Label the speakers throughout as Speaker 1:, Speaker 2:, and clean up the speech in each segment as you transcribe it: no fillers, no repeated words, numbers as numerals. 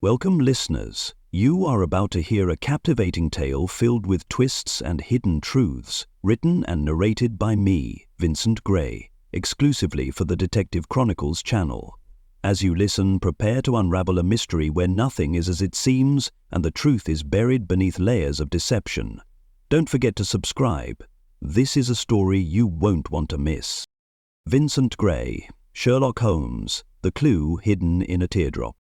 Speaker 1: Welcome, listeners. You are about to hear a captivating tale filled with twists and hidden truths, written and narrated by me, Vincent Gray, exclusively for the Detective Chronicles channel. As you listen, prepare to unravel a mystery where nothing is as it seems and the truth is buried beneath layers of deception. Don't forget to subscribe. This is a story you won't want to miss. Vincent Gray, Sherlock Holmes, the clue hidden in a teardrop.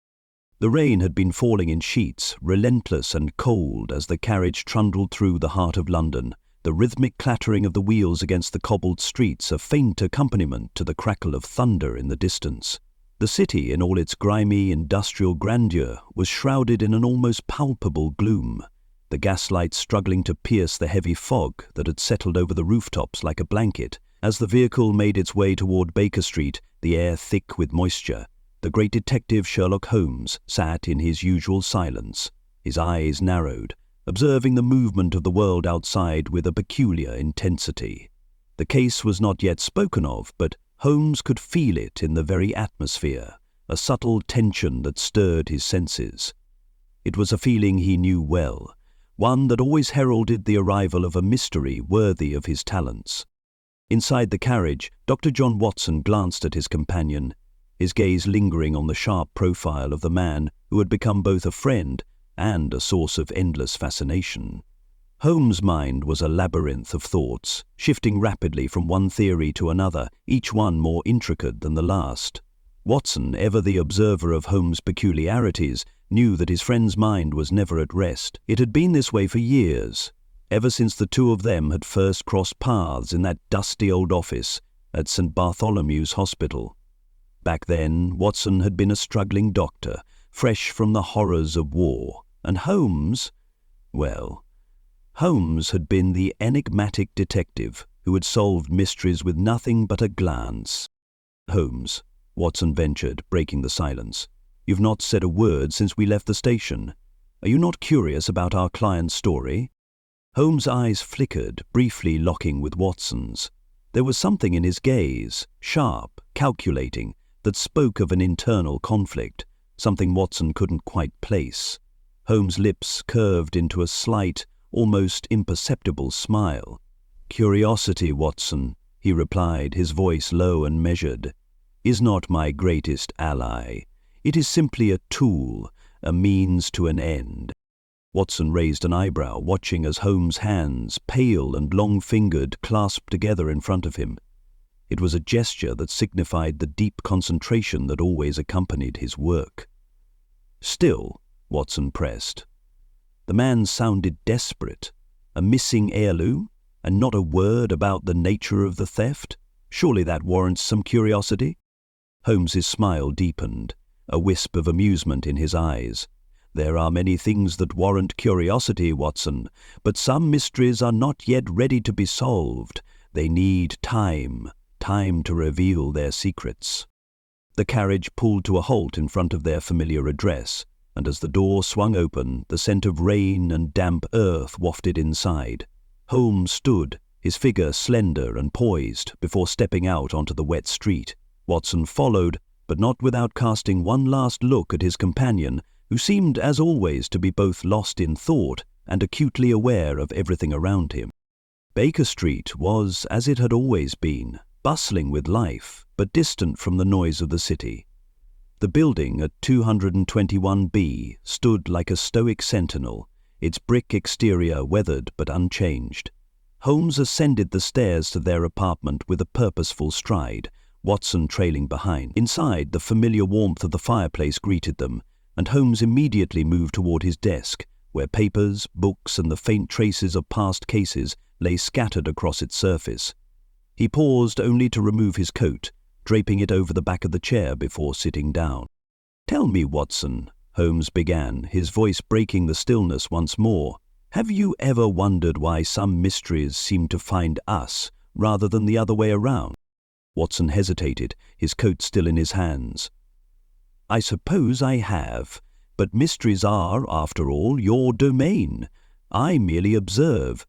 Speaker 1: The rain had been falling in sheets, relentless and cold as the carriage trundled through the heart of London, the rhythmic clattering of the wheels against the cobbled streets a faint accompaniment to the crackle of thunder in the distance. The city, in all its grimy industrial grandeur, was shrouded in an almost palpable gloom, the gaslight struggling to pierce the heavy fog that had settled over the rooftops like a blanket. As the vehicle made its way toward Baker Street, the air thick with moisture, the great detective Sherlock Holmes sat in his usual silence, his eyes narrowed, observing the movement of the world outside with a peculiar intensity. The case was not yet spoken of, but Holmes could feel it in the very atmosphere, a subtle tension that stirred his senses. It was a feeling he knew well, one that always heralded the arrival of a mystery worthy of his talents. Inside the carriage, Dr. John Watson glanced at his companion, his gaze lingering on the sharp profile of the man who had become both a friend and a source of endless fascination. Holmes' mind was a labyrinth of thoughts, shifting rapidly from one theory to another, each one more intricate than the last. Watson, ever the observer of Holmes' peculiarities, knew that his friend's mind was never at rest. It had been this way for years, ever since the two of them had first crossed paths in that dusty old office at St. Bartholomew's Hospital. Back then, Watson had been a struggling doctor, fresh from the horrors of war, and Holmes had been the enigmatic detective who had solved mysteries with nothing but a glance. "Holmes," Watson ventured, breaking the silence, "you've not said a word since we left the station. Are you not curious about our client's story?" Holmes' eyes flickered, briefly locking with Watson's. There was something in his gaze, sharp, calculating, that spoke of an internal conflict, something Watson couldn't quite place. Holmes' lips curved into a slight, almost imperceptible smile. "Curiosity, Watson," he replied, his voice low and measured, "is not my greatest ally. It is simply a tool, a means to an end." Watson raised an eyebrow, watching as Holmes' hands, pale and long-fingered, clasped together in front of him. It was a gesture that signified the deep concentration that always accompanied his work. "Still," Watson pressed. The man sounded desperate. A missing heirloom, and not a word about the nature of the theft? Surely that warrants some curiosity? Holmes's smile deepened, a wisp of amusement in his eyes. "There are many things that warrant curiosity, Watson, but some mysteries are not yet ready to be solved. They need time to reveal their secrets." The carriage pulled to a halt in front of their familiar address, and as the door swung open, the scent of rain and damp earth wafted inside. Holmes stood, his figure slender and poised, before stepping out onto the wet street. Watson followed, but not without casting one last look at his companion, who seemed, as always, to be both lost in thought and acutely aware of everything around him. Baker Street was, as it had always been, bustling with life, but distant from the noise of the city. The building at 221B stood like a stoic sentinel, its brick exterior weathered but unchanged. Holmes ascended the stairs to their apartment with a purposeful stride, Watson trailing behind. Inside, the familiar warmth of the fireplace greeted them, and Holmes immediately moved toward his desk, where papers, books, and the faint traces of past cases lay scattered across its surface. He paused only to remove his coat, draping it over the back of the chair before sitting down. "Tell me, Watson," Holmes began, his voice breaking the stillness once more, "have you ever wondered why some mysteries seem to find us rather than the other way around?" Watson hesitated, his coat still in his hands. "I suppose I have, but mysteries are, after all, your domain. I merely observe."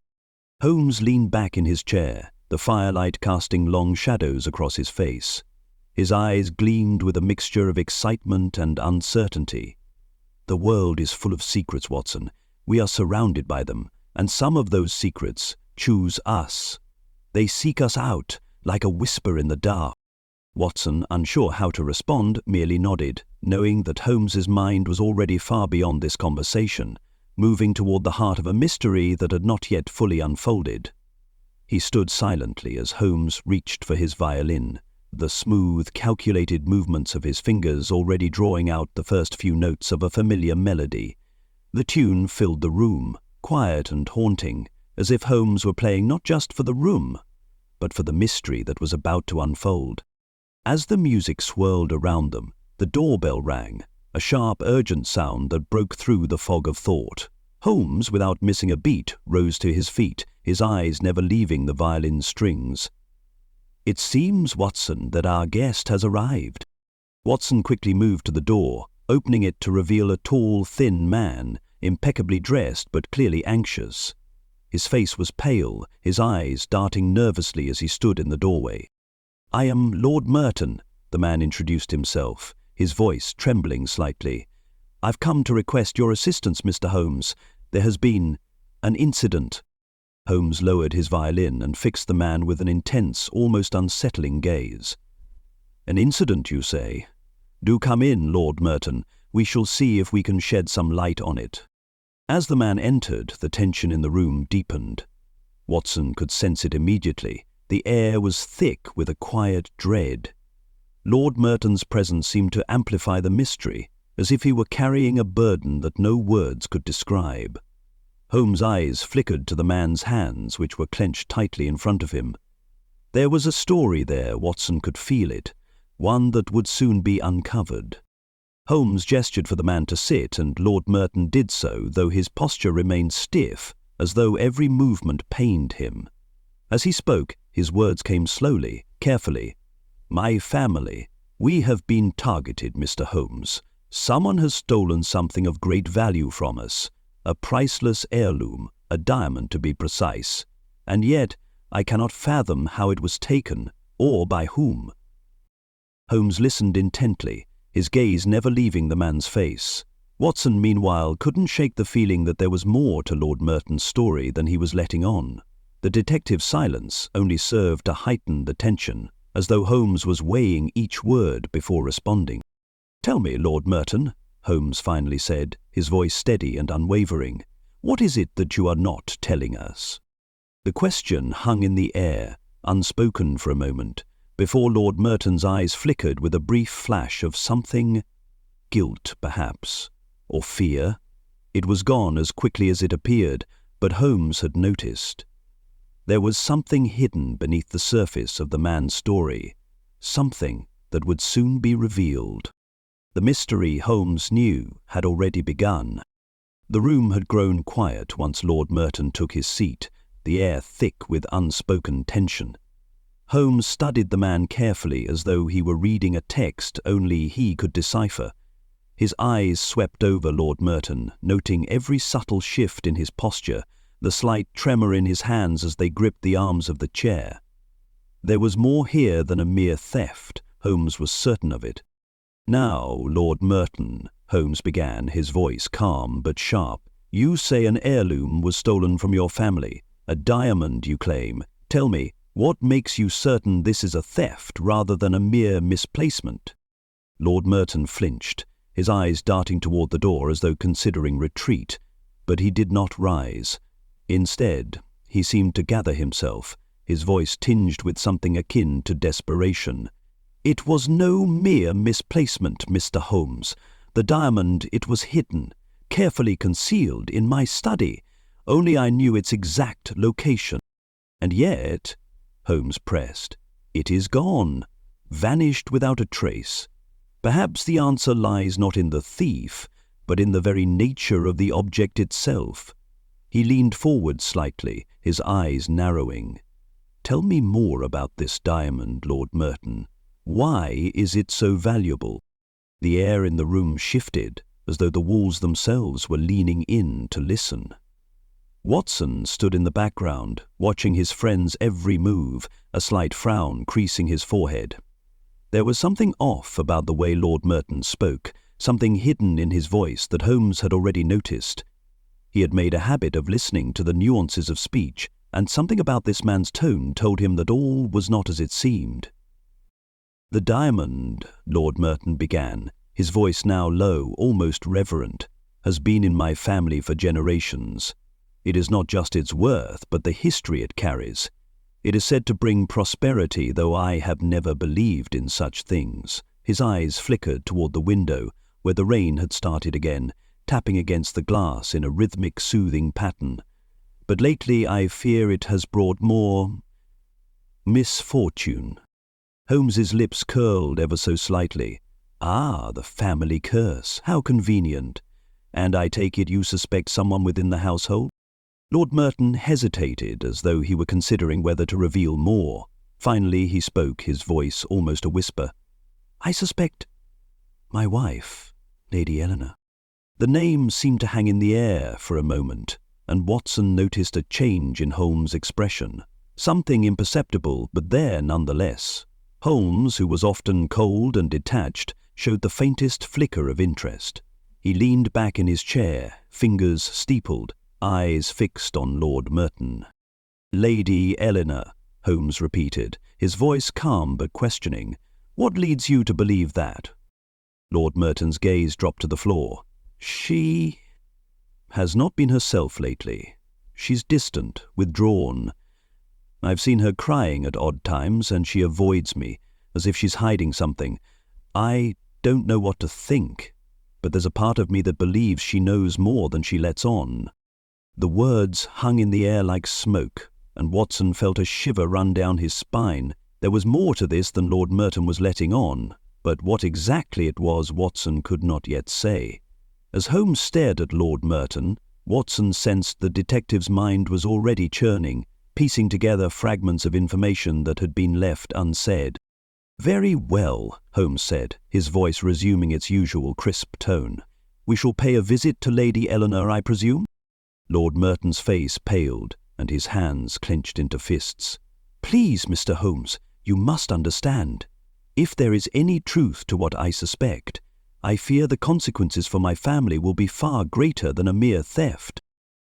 Speaker 1: Holmes leaned back in his chair, the firelight casting long shadows across his face. His eyes gleamed with a mixture of excitement and uncertainty. The world is full of secrets, Watson. We are surrounded by them, and some of those secrets choose us. They seek us out, like a whisper in the dark. Watson, unsure how to respond, merely nodded, knowing that Holmes's mind was already far beyond this conversation, moving toward the heart of a mystery that had not yet fully unfolded. He stood silently as Holmes reached for his violin, the smooth, calculated movements of his fingers already drawing out the first few notes of a familiar melody. The tune filled the room, quiet and haunting, as if Holmes were playing not just for the room, but for the mystery that was about to unfold. As the music swirled around them, the doorbell rang, a sharp, urgent sound that broke through the fog of thought. Holmes, without missing a beat, rose to his feet, his eyes never leaving the violin's strings. "It seems, Watson, that our guest has arrived." Watson quickly moved to the door, opening it to reveal a tall, thin man, impeccably dressed but clearly anxious. His face was pale, his eyes darting nervously as he stood in the doorway. "I am Lord Merton," the man introduced himself, his voice trembling slightly. "I've come to request your assistance, Mr. Holmes. There has been an incident." Holmes lowered his violin and fixed the man with an intense, almost unsettling gaze. "An incident, you say? Do come in, Lord Merton. We shall see if we can shed some light on it." As the man entered, the tension in the room deepened. Watson could sense it immediately. The air was thick with a quiet dread. Lord Merton's presence seemed to amplify the mystery, as if he were carrying a burden that no words could describe. Holmes' eyes flickered to the man's hands, which were clenched tightly in front of him. There was a story there, Watson could feel it, one that would soon be uncovered. Holmes gestured for the man to sit, and Lord Merton did so, though his posture remained stiff, as though every movement pained him. As he spoke, his words came slowly, carefully. "My family. We have been targeted, Mr. Holmes. Someone has stolen something of great value from us, a priceless heirloom, a diamond to be precise, and yet I cannot fathom how it was taken, or by whom." Holmes listened intently, his gaze never leaving the man's face. Watson, meanwhile, couldn't shake the feeling that there was more to Lord Merton's story than he was letting on. The detective's silence only served to heighten the tension, as though Holmes was weighing each word before responding. "Tell me, Lord Merton," Holmes finally said, his voice steady and unwavering, "what is it that you are not telling us?" The question hung in the air, unspoken for a moment, before Lord Merton's eyes flickered with a brief flash of something, guilt perhaps, or fear. It was gone as quickly as it appeared, but Holmes had noticed. There was something hidden beneath the surface of the man's story, something that would soon be revealed. The mystery, Holmes knew, had already begun. The room had grown quiet once Lord Merton took his seat, the air thick with unspoken tension. Holmes studied the man carefully as though he were reading a text only he could decipher. His eyes swept over Lord Merton, noting every subtle shift in his posture, the slight tremor in his hands as they gripped the arms of the chair. There was more here than a mere theft, Holmes was certain of it. "Now, Lord Merton," Holmes began, his voice calm but sharp, "you say an heirloom was stolen from your family, a diamond, you claim. Tell me, what makes you certain this is a theft rather than a mere misplacement?" Lord Merton flinched, his eyes darting toward the door as though considering retreat, but he did not rise. Instead, he seemed to gather himself, his voice tinged with something akin to desperation. "It was no mere misplacement, Mr. Holmes. The diamond, it was hidden, carefully concealed in my study. Only I knew its exact location. And yet," Holmes pressed, "it is gone, vanished without a trace. Perhaps the answer lies not in the thief, but in the very nature of the object itself." He leaned forward slightly, his eyes narrowing. "Tell me more about this diamond, Lord Merton. Why is it so valuable?" The air in the room shifted, as though the walls themselves were leaning in to listen. Watson stood in the background, watching his friend's every move, a slight frown creasing his forehead. There was something off about the way Lord Merton spoke, something hidden in his voice that Holmes had already noticed. He had made a habit of listening to the nuances of speech, and something about this man's tone told him that all was not as it seemed. "The diamond," Lord Merton began, his voice now low, almost reverent, "has been in my family for generations. It is not just its worth, but the history it carries. It is said to bring prosperity, though I have never believed in such things." His eyes flickered toward the window, where the rain had started again, tapping against the glass in a rhythmic, soothing pattern. "But lately I fear it has brought more misfortune." Holmes's lips curled ever so slightly. "Ah, the family curse. How convenient. And I take it you suspect someone within the household?" Lord Merton hesitated, as though he were considering whether to reveal more. Finally he spoke, his voice almost a whisper. "I suspect my wife, Lady Eleanor." The name seemed to hang in the air for a moment, and Watson noticed a change in Holmes' expression. Something imperceptible, but there nonetheless. Holmes, who was often cold and detached, showed the faintest flicker of interest. He leaned back in his chair, fingers steepled, eyes fixed on Lord Merton. "Lady Eleanor," Holmes repeated, his voice calm but questioning. "What leads you to believe that?" Lord Merton's gaze dropped to the floor. "She has not been herself lately. She's distant, withdrawn. I've seen her crying at odd times, and she avoids me, as if she's hiding something. I don't know what to think, but there's a part of me that believes she knows more than she lets on." The words hung in the air like smoke, and Watson felt a shiver run down his spine. There was more to this than Lord Merton was letting on, but what exactly it was Watson could not yet say. As Holmes stared at Lord Merton, Watson sensed the detective's mind was already churning, piecing together fragments of information that had been left unsaid. "Very well," Holmes said, his voice resuming its usual crisp tone. "We shall pay a visit to Lady Eleanor, I presume?" Lord Merton's face paled, and his hands clenched into fists. "Please, Mr. Holmes, you must understand. If there is any truth to what I suspect, I fear the consequences for my family will be far greater than a mere theft."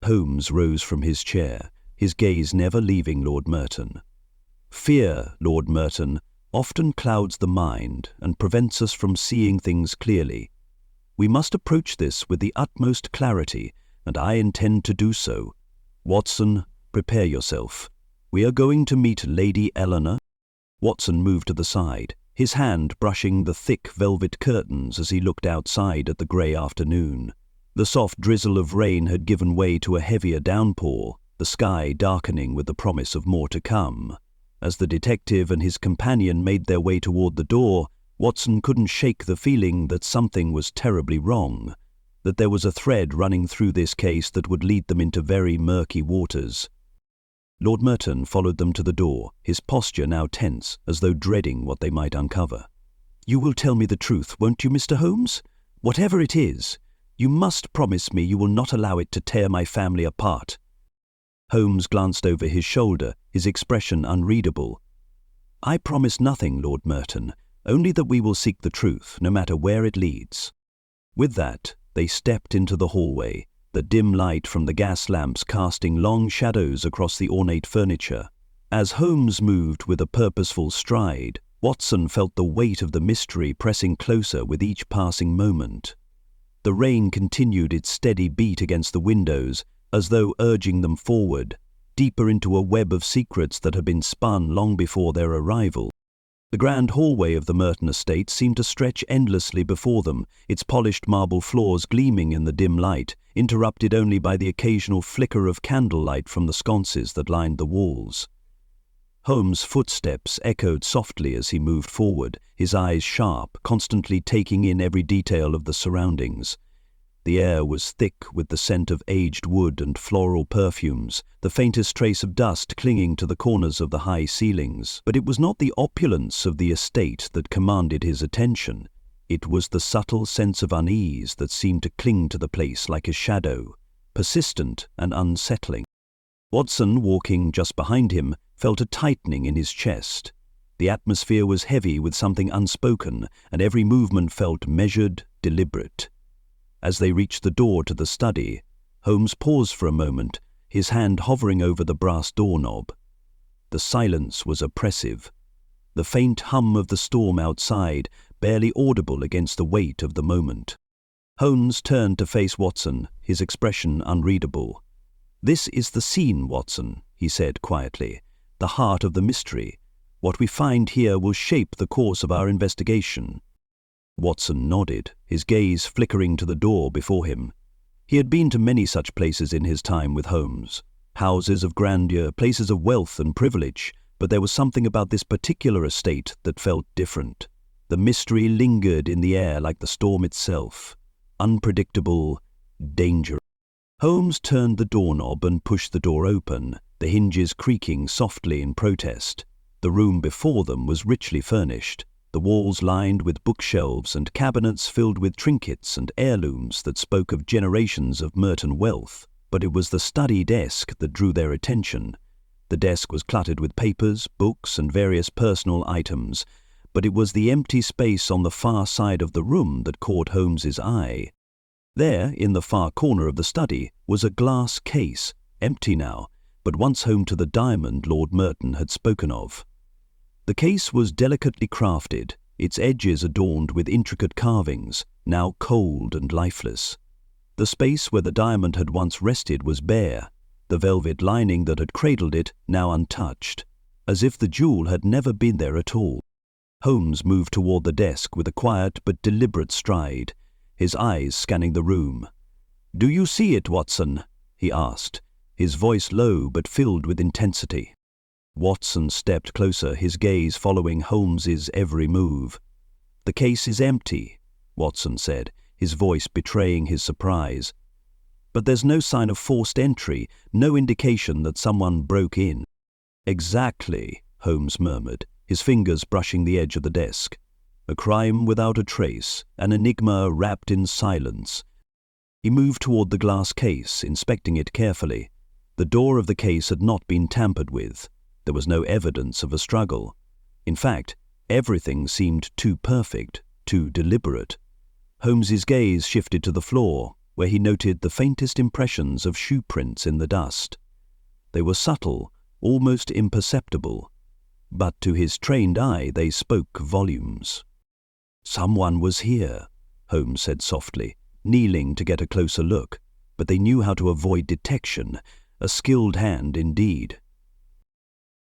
Speaker 1: Holmes rose from his chair, his gaze never leaving Lord Merton. "Fear, Lord Merton, often clouds the mind and prevents us from seeing things clearly. We must approach this with the utmost clarity, and I intend to do so. Watson, prepare yourself. We are going to meet Lady Eleanor." Watson moved to the side, his hand brushing the thick velvet curtains as he looked outside at the grey afternoon. The soft drizzle of rain had given way to a heavier downpour, the sky darkening with the promise of more to come. As the detective and his companion made their way toward the door, Watson couldn't shake the feeling that something was terribly wrong, that there was a thread running through this case that would lead them into very murky waters. Lord Merton followed them to the door, his posture now tense, as though dreading what they might uncover. "You will tell me the truth, won't you, Mr. Holmes? Whatever it is, you must promise me you will not allow it to tear my family apart." Holmes glanced over his shoulder, his expression unreadable. "I promise nothing, Lord Merton, only that we will seek the truth, no matter where it leads." With that, they stepped into the hallway, the dim light from the gas lamps casting long shadows across the ornate furniture. As Holmes moved with a purposeful stride, Watson felt the weight of the mystery pressing closer with each passing moment. The rain continued its steady beat against the windows, as though urging them forward, deeper into a web of secrets that had been spun long before their arrival. The grand hallway of the Merton estate seemed to stretch endlessly before them, its polished marble floors gleaming in the dim light, interrupted only by the occasional flicker of candlelight from the sconces that lined the walls. Holmes' footsteps echoed softly as he moved forward, his eyes sharp, constantly taking in every detail of the surroundings. The air was thick with the scent of aged wood and floral perfumes, the faintest trace of dust clinging to the corners of the high ceilings. But it was not the opulence of the estate that commanded his attention. It was the subtle sense of unease that seemed to cling to the place like a shadow, persistent and unsettling. Watson, walking just behind him, felt a tightening in his chest. The atmosphere was heavy with something unspoken, and every movement felt measured, deliberate. As they reached the door to the study, Holmes paused for a moment, his hand hovering over the brass doorknob. The silence was oppressive. The faint hum of the storm outside, barely audible against the weight of the moment. Holmes turned to face Watson, his expression unreadable. "This is the scene, Watson," he said quietly, "the heart of the mystery. What we find here will shape the course of our investigation." Watson nodded, his gaze flickering to the door before him. He had been to many such places in his time with Holmes. Houses of grandeur, places of wealth and privilege, but there was something about this particular estate that felt different. The mystery lingered in the air like the storm itself. Unpredictable, dangerous. Holmes turned the doorknob and pushed the door open, the hinges creaking softly in protest. The room before them was richly furnished, the walls lined with bookshelves and cabinets filled with trinkets and heirlooms that spoke of generations of Merton wealth. But it was the study desk that drew their attention. The desk was cluttered with papers, books, and various personal items, but it was the empty space on the far side of the room that caught Holmes's eye. There, in the far corner of the study, was a glass case, empty now, but once home to the diamond Lord Merton had spoken of. The case was delicately crafted, its edges adorned with intricate carvings, now cold and lifeless. The space where the diamond had once rested was bare, the velvet lining that had cradled it now untouched, as if the jewel had never been there at all. Holmes moved toward the desk with a quiet but deliberate stride, his eyes scanning the room. "Do you see it, Watson?" he asked, his voice low but filled with intensity. Watson stepped closer, his gaze following Holmes's every move. "The case is empty," Watson said, his voice betraying his surprise. "But there's no sign of forced entry, no indication that someone broke in." "Exactly," Holmes murmured, his fingers brushing the edge of the desk. "A crime without a trace, an enigma wrapped in silence." He moved toward the glass case, inspecting it carefully. The door of the case had not been tampered with. There was no evidence of a struggle. In fact, everything seemed too perfect, too deliberate. Holmes's gaze shifted to the floor, where he noted the faintest impressions of shoe prints in the dust. They were subtle, almost imperceptible, but to his trained eye they spoke volumes. "Someone was here," Holmes said softly, kneeling to get a closer look, but they knew how to avoid detection, a skilled hand indeed.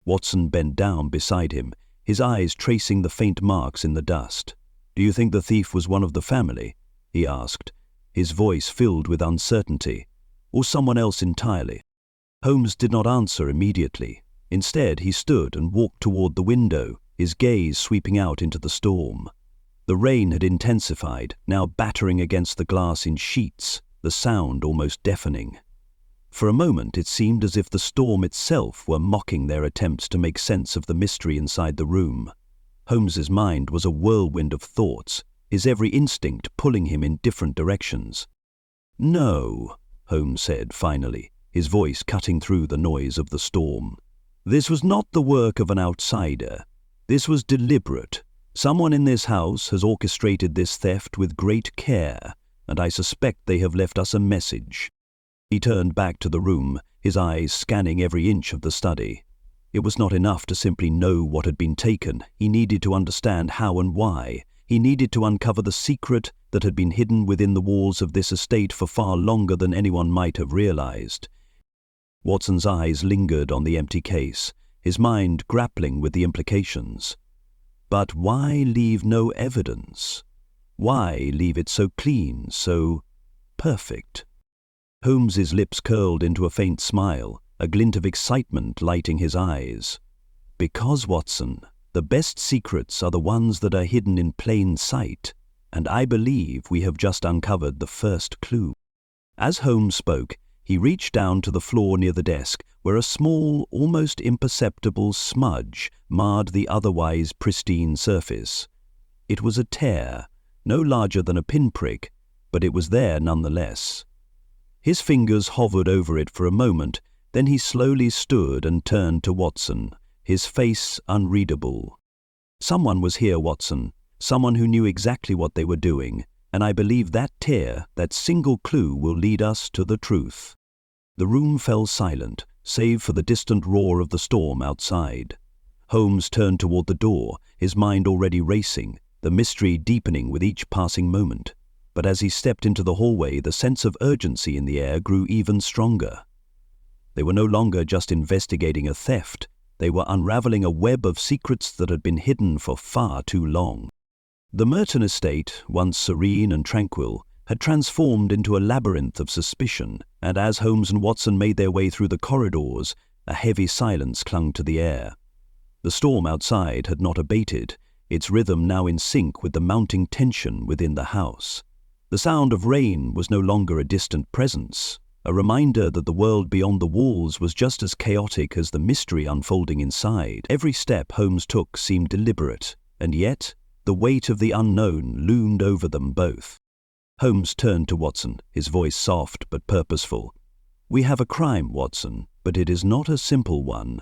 Speaker 1: Watson bent down beside him, his eyes tracing the faint marks in the dust. "Do you think the thief was one of the family?" he asked, his voice filled with uncertainty, "or someone else entirely?" Holmes did not answer immediately. Instead, he stood and walked toward the window, his gaze sweeping out into the storm. The rain had intensified, now battering against the glass in sheets, the sound almost deafening. For a moment it seemed as if the storm itself were mocking their attempts to make sense of the mystery inside the room. Holmes's mind was a whirlwind of thoughts, his every instinct pulling him in different directions. "No," Holmes said finally, his voice cutting through the noise of the storm. "This was not the work of an outsider. This was deliberate. Someone in this house has orchestrated this theft with great care, and I suspect they have left us a message." He turned back to the room, his eyes scanning every inch of the study. It was not enough to simply know what had been taken. He needed to understand how and why. He needed to uncover the secret that had been hidden within the walls of this estate for far longer than anyone might have realized. Watson's eyes lingered on the empty case, his mind grappling with the implications. But why leave no evidence? Why leave it so clean, so perfect? Holmes's lips curled into a faint smile, a glint of excitement lighting his eyes. "Because, Watson, the best secrets are the ones that are hidden in plain sight, and I believe we have just uncovered the first clue." As Holmes spoke, he reached down to the floor near the desk, where a small, almost imperceptible smudge marred the otherwise pristine surface. It was a tear, no larger than a pinprick, but it was there nonetheless. His fingers hovered over it for a moment, then he slowly stood and turned to Watson, his face unreadable. "Someone was here, Watson, someone who knew exactly what they were doing, and I believe that tear, that single clue, will lead us to the truth." The room fell silent, save for the distant roar of the storm outside. Holmes turned toward the door, his mind already racing, the mystery deepening with each passing moment. But as he stepped into the hallway, the sense of urgency in the air grew even stronger. They were no longer just investigating a theft. They were unraveling a web of secrets that had been hidden for far too long. The Merton estate, once serene and tranquil, had transformed into a labyrinth of suspicion, and as Holmes and Watson made their way through the corridors, a heavy silence clung to the air. The storm outside had not abated, its rhythm now in sync with the mounting tension within the house. The sound of rain was no longer a distant presence, a reminder that the world beyond the walls was just as chaotic as the mystery unfolding inside. Every step Holmes took seemed deliberate, and yet the weight of the unknown loomed over them both. Holmes turned to Watson, his voice soft but purposeful. "We have a crime, Watson, but it is not a simple one.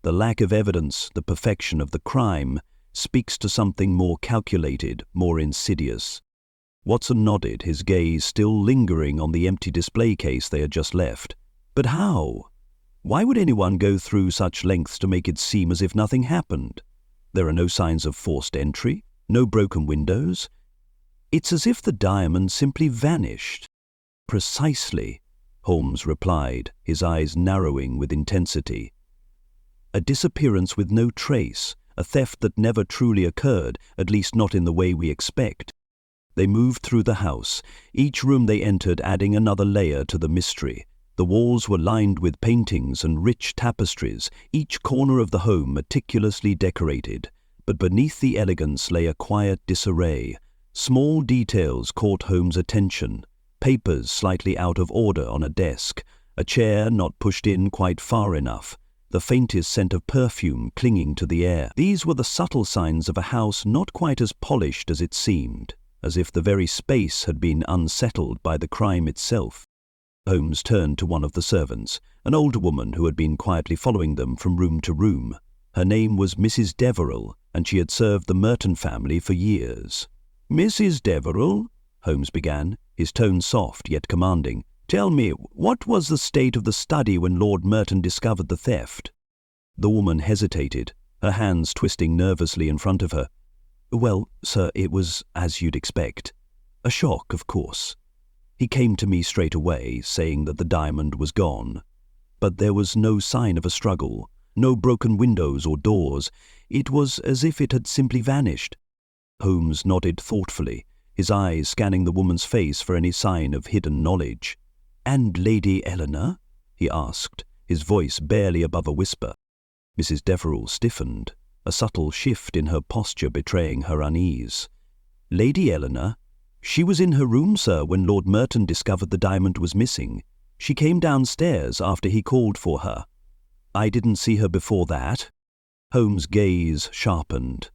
Speaker 1: The lack of evidence, the perfection of the crime, speaks to something more calculated, more insidious." Watson nodded, his gaze still lingering on the empty display case they had just left. "But how? Why would anyone go through such lengths to make it seem as if nothing happened? There are no signs of forced entry, no broken windows. It's as if the diamond simply vanished." "Precisely," Holmes replied, his eyes narrowing with intensity. "A disappearance with no trace, a theft that never truly occurred, at least not in the way we expect." They moved through the house, each room they entered adding another layer to the mystery. The walls were lined with paintings and rich tapestries, each corner of the home meticulously decorated. But beneath the elegance lay a quiet disarray. Small details caught Holmes' attention. Papers slightly out of order on a desk, a chair not pushed in quite far enough, the faintest scent of perfume clinging to the air. These were the subtle signs of a house not quite as polished as it seemed, as if the very space had been unsettled by the crime itself. Holmes turned to one of the servants, an older woman who had been quietly following them from room to room. Her name was Mrs. Deverell, and she had served the Merton family for years. "Mrs. Deverell," Holmes began, his tone soft yet commanding, "tell me, what was the state of the study when Lord Merton discovered the theft?" The woman hesitated, her hands twisting nervously in front of her. "Well, sir, it was as you'd expect. A shock, of course. He came to me straight away, saying that the diamond was gone. But there was no sign of a struggle, no broken windows or doors. It was as if it had simply vanished." Holmes nodded thoughtfully, his eyes scanning the woman's face for any sign of hidden knowledge. "And Lady Eleanor?" he asked, his voice barely above a whisper. Mrs. Deverell stiffened, a subtle shift in her posture betraying her unease. "Lady Eleanor? She was in her room, sir, when Lord Merton discovered the diamond was missing. She came downstairs after he called for her. I didn't see her before that." Holmes' gaze sharpened.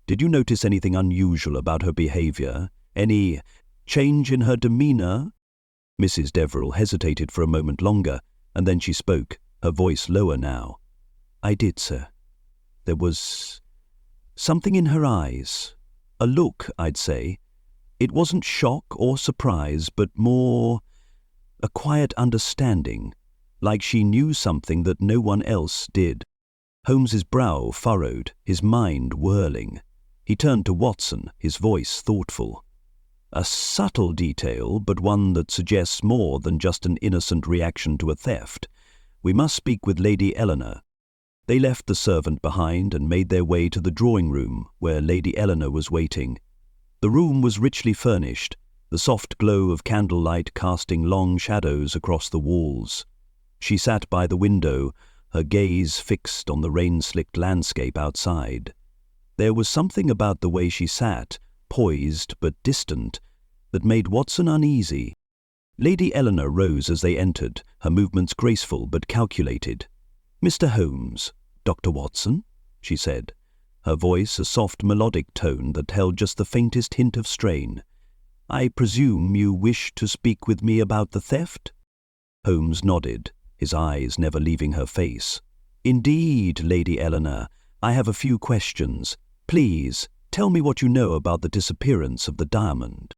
Speaker 1: "Did you notice anything unusual about her behavior? Any change in her demeanor?" Mrs. Deverell hesitated for a moment longer, and then she spoke, her voice lower now. "I did, sir. There was something in her eyes. A look, I'd say. It wasn't shock or surprise, but more a quiet understanding, like she knew something that no one else did." Holmes's brow furrowed, his mind whirling. He turned to Watson, his voice thoughtful. "A subtle detail, but one that suggests more than just an innocent reaction to a theft. We must speak with Lady Eleanor." They left the servant behind and made their way to the drawing room, where Lady Eleanor was waiting. The room was richly furnished, the soft glow of candlelight casting long shadows across the walls. She sat by the window, her gaze fixed on the rain-slicked landscape outside. There was something about the way she sat, poised but distant, that made Watson uneasy. Lady Eleanor rose as they entered, her movements graceful but calculated. "Mr. Holmes, Dr. Watson," she said, her voice a soft melodic tone that held just the faintest hint of strain. "I presume you wish to speak with me about the theft?" Holmes nodded, his eyes never leaving her face. "Indeed, Lady Eleanor, I have a few questions. Please, tell me what you know about the disappearance of the diamond."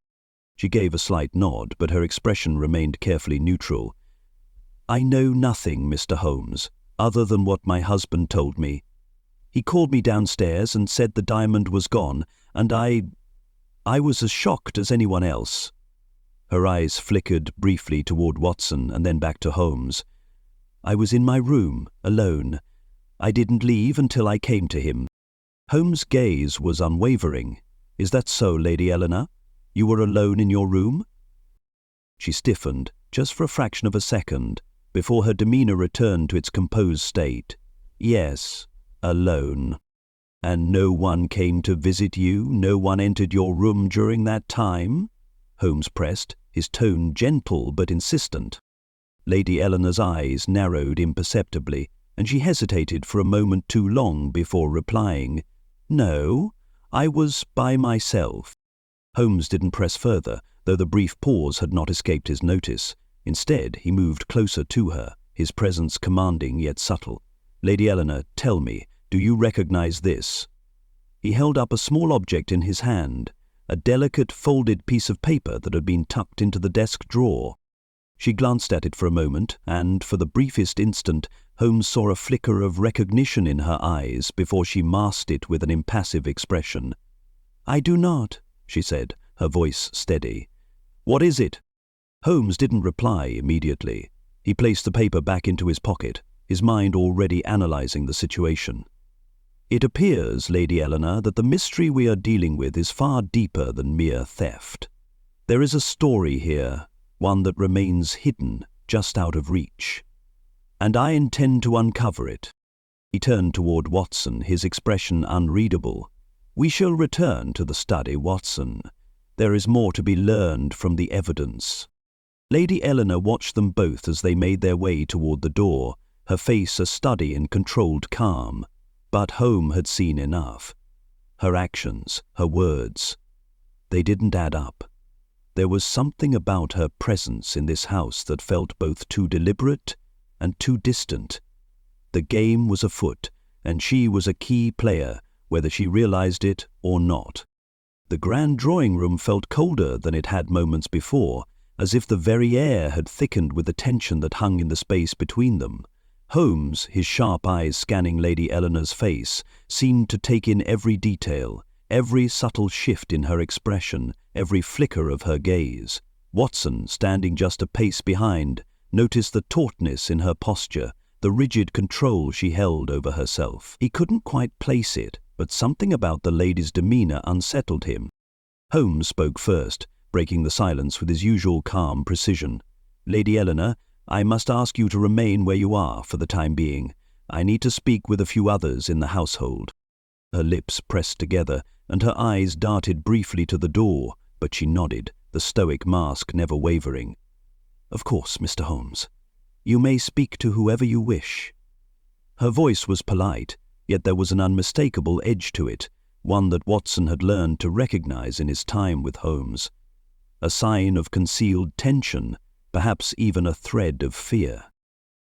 Speaker 1: She gave a slight nod, but her expression remained carefully neutral. "I know nothing, Mr. Holmes, other than what my husband told me. He called me downstairs and said the diamond was gone, and I was as shocked as anyone else." Her eyes flickered briefly toward Watson and then back to Holmes. "I was in my room, alone. I didn't leave until I came to him." Holmes' gaze was unwavering. "Is that so, Lady Eleanor? You were alone in your room?" She stiffened, just for a fraction of a second, before her demeanor returned to its composed state. "Yes, alone." "And no one came to visit you? No one entered your room during that time?" Holmes pressed, his tone gentle but insistent. Lady Eleanor's eyes narrowed imperceptibly, and she hesitated for a moment too long before replying. "No, I was by myself." Holmes didn't press further, though the brief pause had not escaped his notice. Instead, he moved closer to her, his presence commanding yet subtle. "Lady Eleanor, tell me, do you recognize this?" He held up a small object in his hand, a delicate folded piece of paper that had been tucked into the desk drawer. She glanced at it for a moment, and for the briefest instant, Holmes saw a flicker of recognition in her eyes before she masked it with an impassive expression. "I do not," she said, her voice steady. "What is it?" Holmes didn't reply immediately. He placed the paper back into his pocket, his mind already analyzing the situation. "It appears, Lady Eleanor, that the mystery we are dealing with is far deeper than mere theft. There is a story here, one that remains hidden, just out of reach. And I intend to uncover it." He turned toward Watson, his expression unreadable. "We shall return to the study, Watson. There is more to be learned from the evidence." Lady Eleanor watched them both as they made their way toward the door, her face a study in controlled calm. But Holmes had seen enough. Her actions, her words, they didn't add up. There was something about her presence in this house that felt both too deliberate and too distant. The game was afoot, and she was a key player, whether she realized it or not. The grand drawing room felt colder than it had moments before, as if the very air had thickened with the tension that hung in the space between them. Holmes, his sharp eyes scanning Lady Eleanor's face, seemed to take in every detail, every subtle shift in her expression, every flicker of her gaze. Watson, standing just a pace behind, noticed the tautness in her posture, the rigid control she held over herself. He couldn't quite place it, but something about the lady's demeanor unsettled him. Holmes spoke first, breaking the silence with his usual calm precision. "Lady Eleanor, I must ask you to remain where you are for the time being. I need to speak with a few others in the household." Her lips pressed together, and her eyes darted briefly to the door, but she nodded, the stoic mask never wavering. "Of course, Mr. Holmes. You may speak to whoever you wish." Her voice was polite, yet there was an unmistakable edge to it, one that Watson had learned to recognize in his time with Holmes. A sign of concealed tension, perhaps even a thread of fear.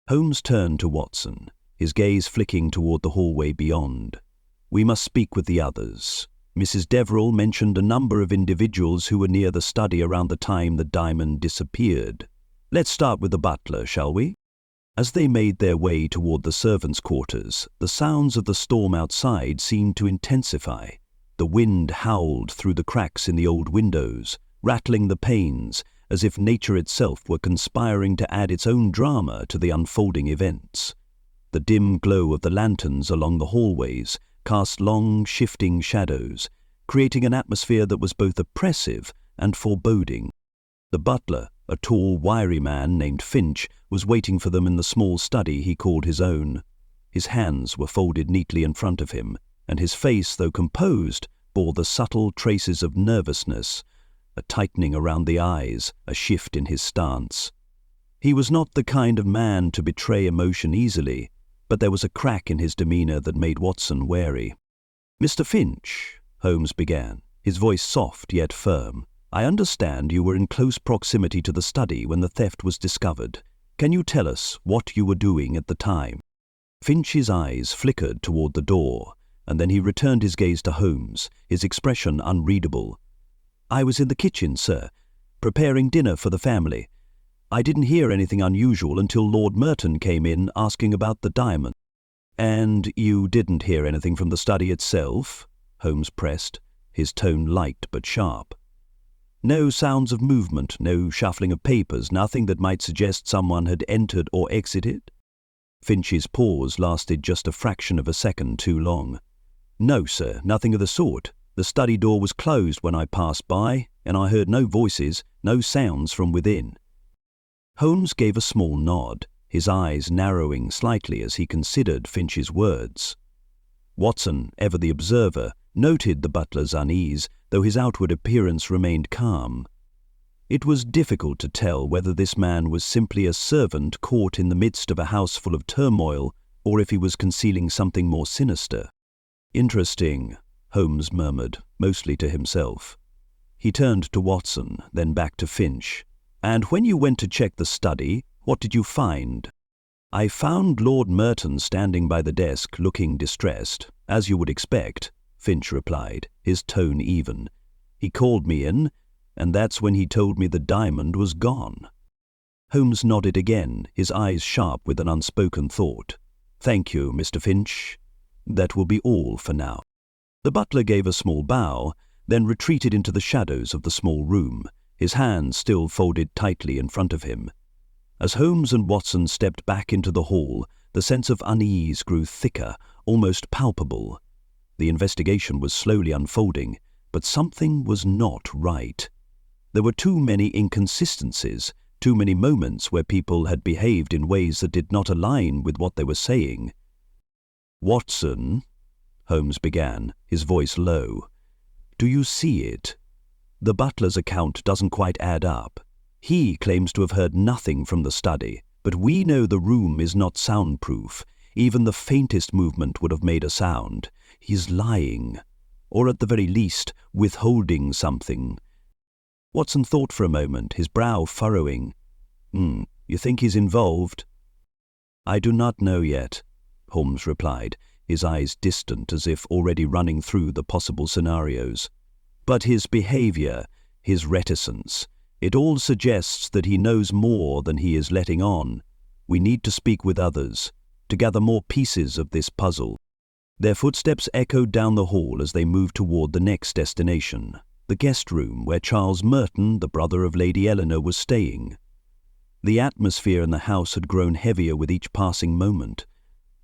Speaker 1: Holmes turned to Watson, his gaze flicking toward the hallway beyond. "We must speak with the others. Mrs. Deverell mentioned a number of individuals who were near the study around the time the diamond disappeared. Let's start with the butler, shall we?" As they made their way toward the servants' quarters, the sounds of the storm outside seemed to intensify. The wind howled through the cracks in the old windows, rattling the panes, as if nature itself were conspiring to add its own drama to the unfolding events. The dim glow of the lanterns along the hallways cast long, shifting shadows, creating an atmosphere that was both oppressive and foreboding. The butler, a tall, wiry man named Finch, was waiting for them in the small study he called his own. His hands were folded neatly in front of him, and his face, though composed, bore the subtle traces of nervousness, a tightening around the eyes, a shift in his stance. He was not the kind of man to betray emotion easily, but there was a crack in his demeanor that made Watson wary. "Mr. Finch," Holmes began, his voice soft yet firm, "I understand you were in close proximity to the study when the theft was discovered. Can you tell us what you were doing at the time?" Finch's eyes flickered toward the door, and then he returned his gaze to Holmes, his expression unreadable. "I was in the kitchen, sir. preparing dinner for the family. I didn't hear anything unusual until Lord Merton came in asking about the diamond." "And you didn't hear anything from the study itself?" Holmes pressed, his tone light but sharp. "No sounds of movement, no shuffling of papers, nothing that might suggest someone had entered or exited?" Finch's pause lasted just a fraction of a second too long. "No, sir, nothing of the sort. The study door was closed when I passed by, and I heard no voices, no sounds from within." Holmes gave a small nod, his eyes narrowing slightly as he considered Finch's words. Watson, ever the observer, noted the butler's unease, though his outward appearance remained calm. It was difficult to tell whether this man was simply a servant caught in the midst of a house full of turmoil, or if he was concealing something more sinister. "Interesting," Holmes murmured, mostly to himself. He turned to Watson, then back to Finch. "And when you went to check the study, what did you find?" "I found Lord Merton standing by the desk, looking distressed, as you would expect," Finch replied, his tone even. "He called me in, and that's when he told me the diamond was gone." Holmes nodded again, his eyes sharp with an unspoken thought. "Thank you, Mr. Finch. That will be all for now." The butler gave a small bow, then retreated into the shadows of the small room, his hands still folded tightly in front of him. As Holmes and Watson stepped back into the hall, the sense of unease grew thicker, almost palpable. The investigation was slowly unfolding, but something was not right. There were too many inconsistencies, too many moments where people had behaved in ways that did not align with what they were saying. "Watson," Holmes began, his voice low, "do you see it? The butler's account doesn't quite add up. He claims to have heard nothing from the study, but we know the room is not soundproof. Even the faintest movement would have made a sound. He's lying, or at the very least, withholding something." Watson thought for a moment, his brow furrowing. You think he's involved?" "I do not know yet," Holmes replied, his eyes distant as if already running through the possible scenarios. "But his behavior, his reticence, it all suggests that he knows more than he is letting on. We need to speak with others, to gather more pieces of this puzzle." Their footsteps echoed down the hall as they moved toward the next destination, the guest room where Charles Merton, the brother of Lady Eleanor, was staying. The atmosphere in the house had grown heavier with each passing moment,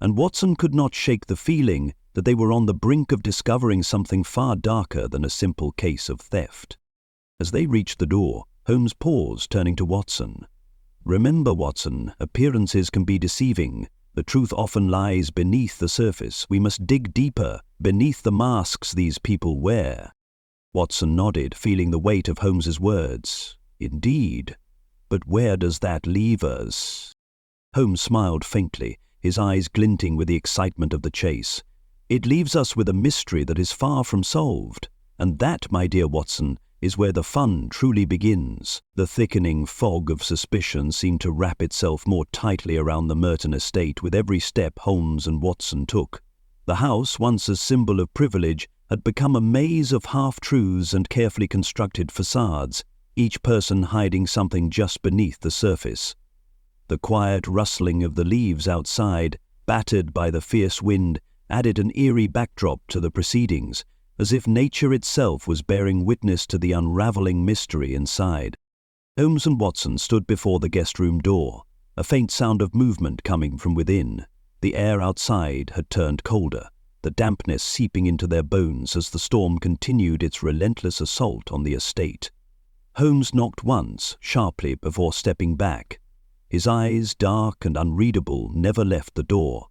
Speaker 1: and Watson could not shake the feeling that they were on the brink of discovering something far darker than a simple case of theft. As they reached the door, Holmes paused, turning to Watson. "Remember, Watson, appearances can be deceiving. The truth often lies beneath the surface. We must dig deeper, beneath the masks these people wear." Watson nodded, feeling the weight of Holmes's words. "Indeed. But where does that leave us?" Holmes smiled faintly, his eyes glinting with the excitement of the chase. "It leaves us with a mystery that is far from solved. And that, my dear Watson, is where the fun truly begins." The thickening fog of suspicion seemed to wrap itself more tightly around the Merton estate with every step Holmes and Watson took. The house, once a symbol of privilege, had become a maze of half-truths and carefully constructed facades, each person hiding something just beneath the surface. The quiet rustling of the leaves outside, battered by the fierce wind, added an eerie backdrop to the proceedings, as if nature itself was bearing witness to the unraveling mystery inside. Holmes and Watson stood before the guest-room door, a faint sound of movement coming from within. The air outside had turned colder, the dampness seeping into their bones as the storm continued its relentless assault on the estate. Holmes knocked once, sharply, before stepping back. His eyes, dark and unreadable, never left the door.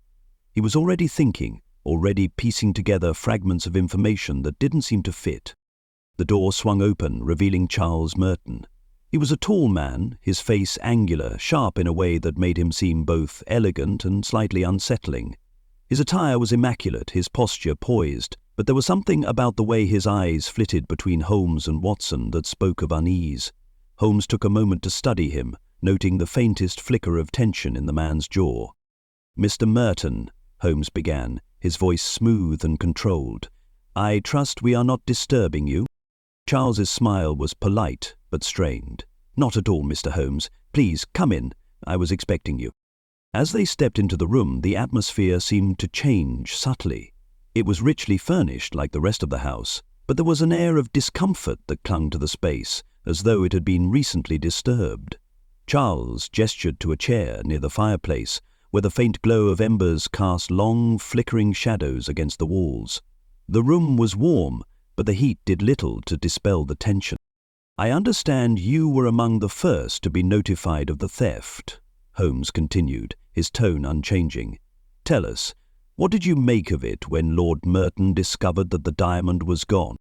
Speaker 1: He was already thinking, already piecing together fragments of information that didn't seem to fit. The door swung open, revealing Charles Merton. He was a tall man, his face angular, sharp in a way that made him seem both elegant and slightly unsettling. His attire was immaculate, his posture poised, but there was something about the way his eyes flitted between Holmes and Watson that spoke of unease. Holmes took a moment to study him, noting the faintest flicker of tension in the man's jaw. "Mr. Merton," Holmes began, his voice smooth and controlled, "I trust we are not disturbing you?" Charles's smile was polite but strained. "Not at all, Mr. Holmes. Please, come in. I was expecting you." As they stepped into the room, the atmosphere seemed to change subtly. It was richly furnished like the rest of the house, but there was an air of discomfort that clung to the space, as though it had been recently disturbed. Charles gestured to a chair near the fireplace, where the faint glow of embers cast long, flickering shadows against the walls. The room was warm, but the heat did little to dispel the tension. "I understand you were among the first to be notified of the theft," Holmes continued, his tone unchanging. "Tell us, what did you make of it when Lord Merton discovered that the diamond was gone?"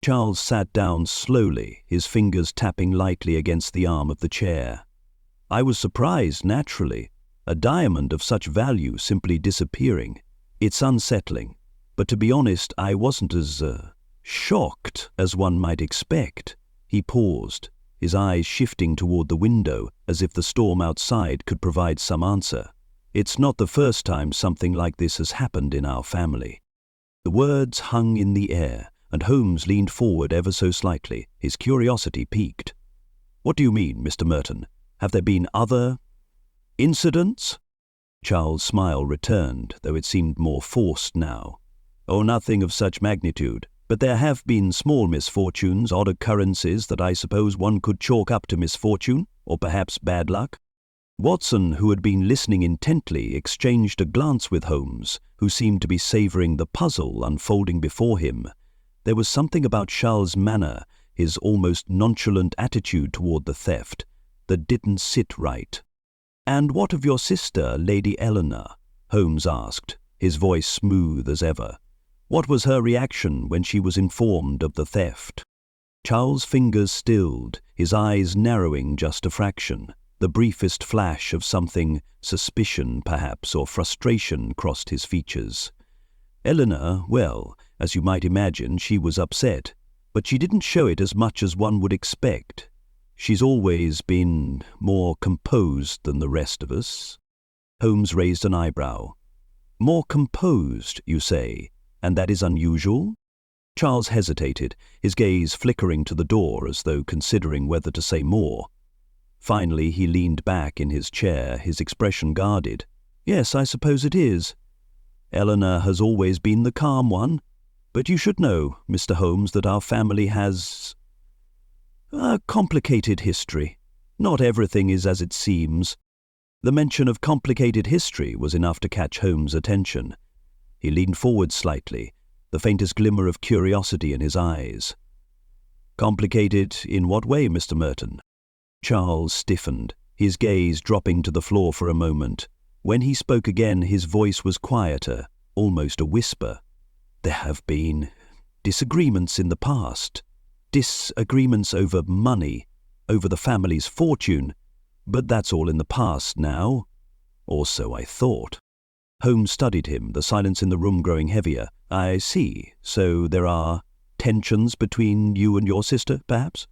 Speaker 1: Charles sat down slowly, his fingers tapping lightly against the arm of the chair. "I was surprised, naturally. A diamond of such value simply disappearing. It's unsettling. But to be honest, I wasn't as shocked as one might expect." He paused, his eyes shifting toward the window as if the storm outside could provide some answer. "It's not the first time something like this has happened in our family." The words hung in the air, and Holmes leaned forward ever so slightly, his curiosity piqued. "What do you mean, Mr. Merton? Have there been other incidents?" Charles' smile returned, though it seemed more forced now. "Oh, nothing of such magnitude. But there have been small misfortunes, odd occurrences that I suppose one could chalk up to misfortune, or perhaps bad luck." Watson, who had been listening intently, exchanged a glance with Holmes, who seemed to be savouring the puzzle unfolding before him. There was something about Charles' manner, his almost nonchalant attitude toward the theft, that didn't sit right. "And what of your sister, Lady Eleanor?" Holmes asked, his voice smooth as ever. "What was her reaction when she was informed of the theft?" Charles' fingers stilled, his eyes narrowing just a fraction. The briefest flash of something, suspicion perhaps, or frustration crossed his features. Eleanor, well, as you might imagine, she was upset, but she didn't show it as much as one would expect. She's always been more composed than the rest of us. Holmes raised an eyebrow. "More composed, you say? And that is unusual?" Charles hesitated, his gaze flickering to the door as though considering whether to say more. Finally he leaned back in his chair, his expression guarded. "Yes, I suppose it is. Eleanor has always been the calm one, but you should know, Mr. Holmes, that our family has a complicated history. Not everything is as it seems." The mention of complicated history was enough to catch Holmes' attention. He leaned forward slightly, the faintest glimmer of curiosity in his eyes. "Complicated in what way, Mr. Merton?" Charles stiffened, his gaze dropping to the floor for a moment. When he spoke again, his voice was quieter, almost a whisper. "There have been disagreements in the past. Disagreements over money, over the family's fortune, but that's all in the past now. Or so I thought." Holmes studied him, the silence in the room growing heavier. "I see. So there are tensions between you and your sister, perhaps?"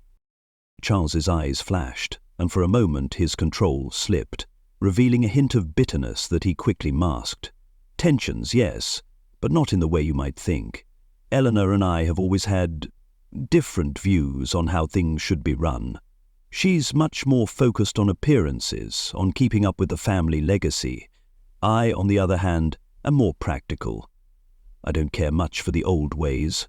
Speaker 1: Charles's eyes flashed, and for a moment his control slipped, revealing a hint of bitterness that he quickly masked. "Tensions, yes, but not in the way you might think. Eleanor and I have always had different views on how things should be run. She's much more focused on appearances, on keeping up with the family legacy. I, on the other hand, am more practical. I don't care much for the old ways."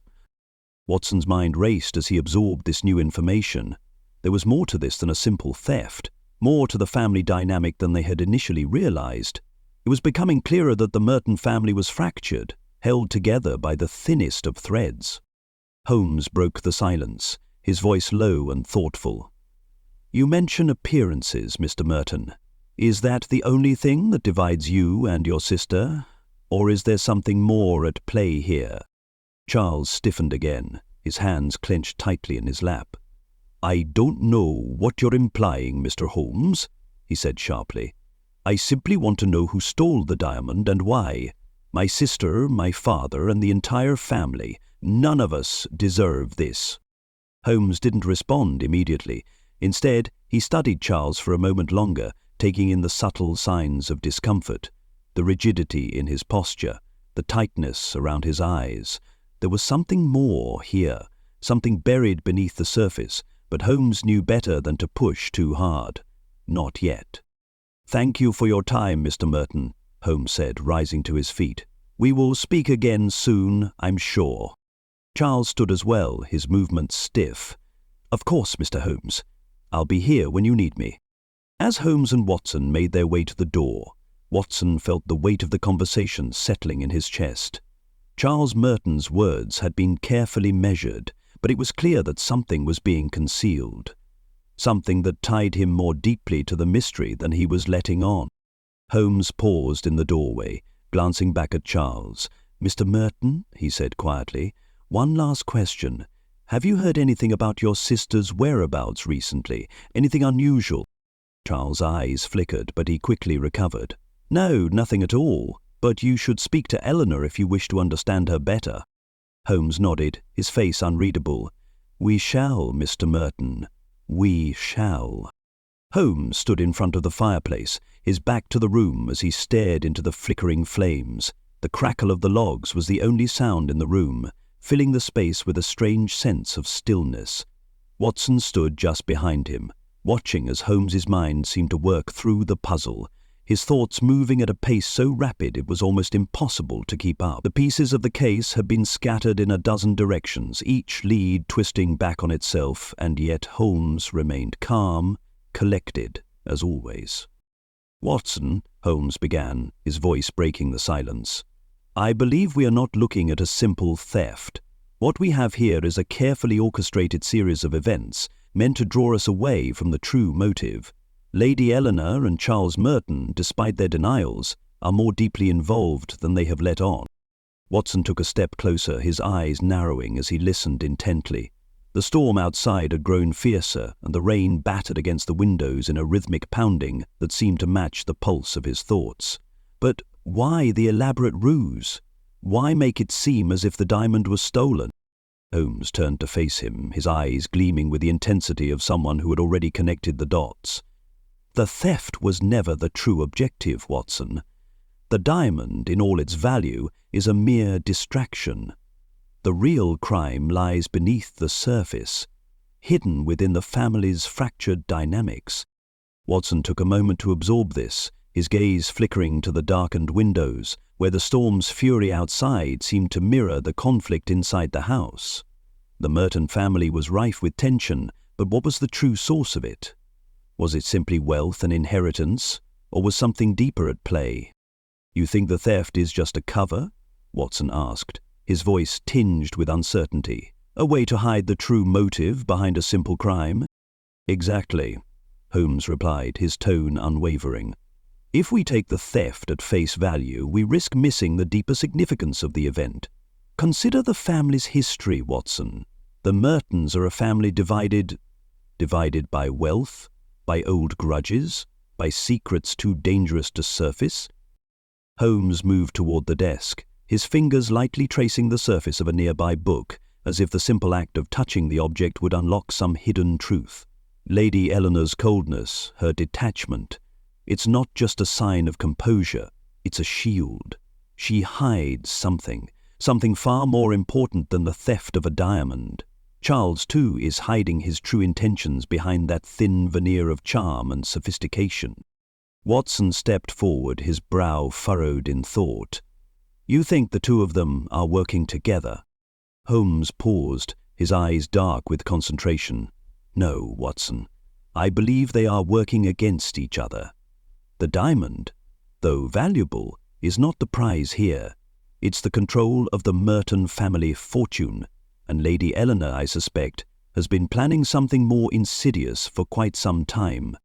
Speaker 1: Watson's mind raced as he absorbed this new information. There was more to this than a simple theft, more to the family dynamic than they had initially realized. It was becoming clearer that the Merton family was fractured, held together by the thinnest of threads. Holmes broke the silence, his voice low and thoughtful. "You mention appearances, Mr. Merton. Is that the only thing that divides you and your sister, or is there something more at play here?" Charles stiffened again, his hands clenched tightly in his lap. "I don't know what you're implying, Mr. Holmes," he said sharply. "I simply want to know who stole the diamond and why. My sister, my father, and the entire family, none of us deserve this." Holmes didn't respond immediately. Instead, he studied Charles for a moment longer, taking in the subtle signs of discomfort, the rigidity in his posture, the tightness around his eyes. There was something more here, something buried beneath the surface, but Holmes knew better than to push too hard. Not yet. "Thank you for your time, Mr. Merton," Holmes said, rising to his feet. "We will speak again soon, I'm sure." Charles stood as well, his movements stiff. "Of course, Mr. Holmes. I'll be here when you need me." As Holmes and Watson made their way to the door, Watson felt the weight of the conversation settling in his chest. Charles Merton's words had been carefully measured, but it was clear that something was being concealed. Something that tied him more deeply to the mystery than he was letting on. Holmes paused in the doorway, glancing back at Charles. "Mr. Merton," he said quietly, "one last question. Have you heard anything about your sister's whereabouts recently? Anything unusual?" Charles' eyes flickered, but he quickly recovered. "No, nothing at all. But you should speak to Eleanor if you wish to understand her better." Holmes nodded, his face unreadable. "We shall, Mr. Merton. We shall." Holmes stood in front of the fireplace, his back to the room as he stared into the flickering flames. The crackle of the logs was the only sound in the room, filling the space with a strange sense of stillness. Watson stood just behind him, watching as Holmes's mind seemed to work through the puzzle, his thoughts moving at a pace so rapid it was almost impossible to keep up. The pieces of the case had been scattered in a dozen directions, each lead twisting back on itself, and yet Holmes remained calm, collected, as always. "Watson," Holmes began, his voice breaking the silence, "I believe we are not looking at a simple theft. What we have here is a carefully orchestrated series of events meant to draw us away from the true motive. Lady Eleanor and Charles Merton, despite their denials, are more deeply involved than they have let on." Watson took a step closer, his eyes narrowing as he listened intently. The storm outside had grown fiercer, and the rain battered against the windows in a rhythmic pounding that seemed to match the pulse of his thoughts. But why the elaborate ruse? Why make it seem as if the diamond was stolen? Holmes turned to face him, his eyes gleaming with the intensity of someone who had already connected the dots. "The theft was never the true objective, Watson. The diamond, in all its value, is a mere distraction. The real crime lies beneath the surface, hidden within the family's fractured dynamics." Watson took a moment to absorb this, his gaze flickering to the darkened windows, where the storm's fury outside seemed to mirror the conflict inside the house. The Merton family was rife with tension, but what was the true source of it? Was it simply wealth and inheritance, or was something deeper at play? "You think the theft is just a cover?" Watson asked, his voice tinged with uncertainty. "A way to hide the true motive behind a simple crime?" "Exactly," Holmes replied, his tone unwavering. "If we take the theft at face value, we risk missing the deeper significance of the event. Consider the family's history, Watson. The Mertons are a family divided by wealth, by old grudges, by secrets too dangerous to surface." Holmes moved toward the desk, his fingers lightly tracing the surface of a nearby book, as if the simple act of touching the object would unlock some hidden truth. Lady Eleanor's coldness, her detachment, it's not just a sign of composure, it's a shield. She hides something far more important than the theft of a diamond. Charles, too, is hiding his true intentions behind that thin veneer of charm and sophistication. Watson stepped forward, his brow furrowed in thought. "You think the two of them are working together?" Holmes paused, his eyes dark with concentration. "No, Watson. I believe they are working against each other. The diamond, though valuable, is not the prize here. It's the control of the Merton family fortune, and Lady Eleanor, I suspect, has been planning something more insidious for quite some time."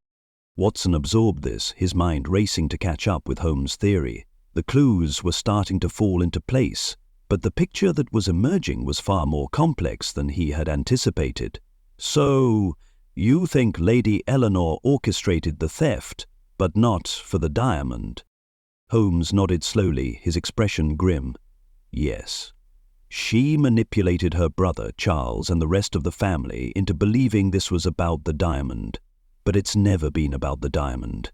Speaker 1: Watson absorbed this, his mind racing to catch up with Holmes' theory. The clues were starting to fall into place, but the picture that was emerging was far more complex than he had anticipated. "So, you think Lady Eleanor orchestrated the theft, but not for the diamond?" Holmes nodded slowly, his expression grim. "Yes. She manipulated her brother, Charles, and the rest of the family into believing this was about the diamond. But it's never been about the diamond.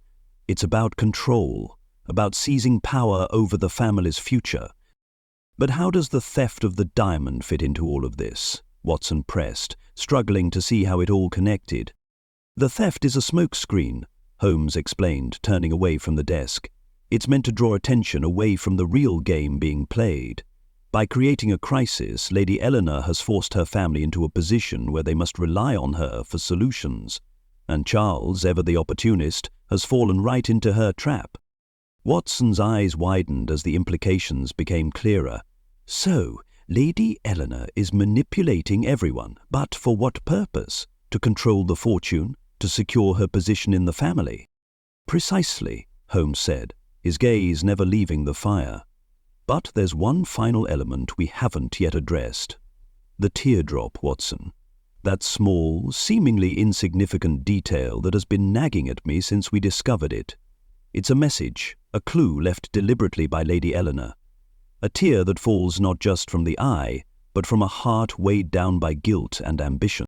Speaker 1: It's about control, about seizing power over the family's future. But how does the theft of the diamond fit into all of this? Watson pressed, struggling to see how it all connected. "The theft is a smokescreen," Holmes explained, turning away from the desk. "It's meant to draw attention away from the real game being played. By creating a crisis, Lady Eleanor has forced her family into a position where they must rely on her for solutions. And Charles, ever the opportunist, has fallen right into her trap." Watson's eyes widened as the implications became clearer. "So, Lady Eleanor is manipulating everyone, but for what purpose? To control the fortune? To secure her position in the family?" "Precisely," Holmes said, his gaze never leaving the fire. "But there's one final element we haven't yet addressed. The teardrop, Watson. That small, seemingly insignificant detail that has been nagging at me since we discovered it. It's a message, a clue left deliberately by Lady Eleanor. A tear that falls not just from the eye, but from a heart weighed down by guilt and ambition."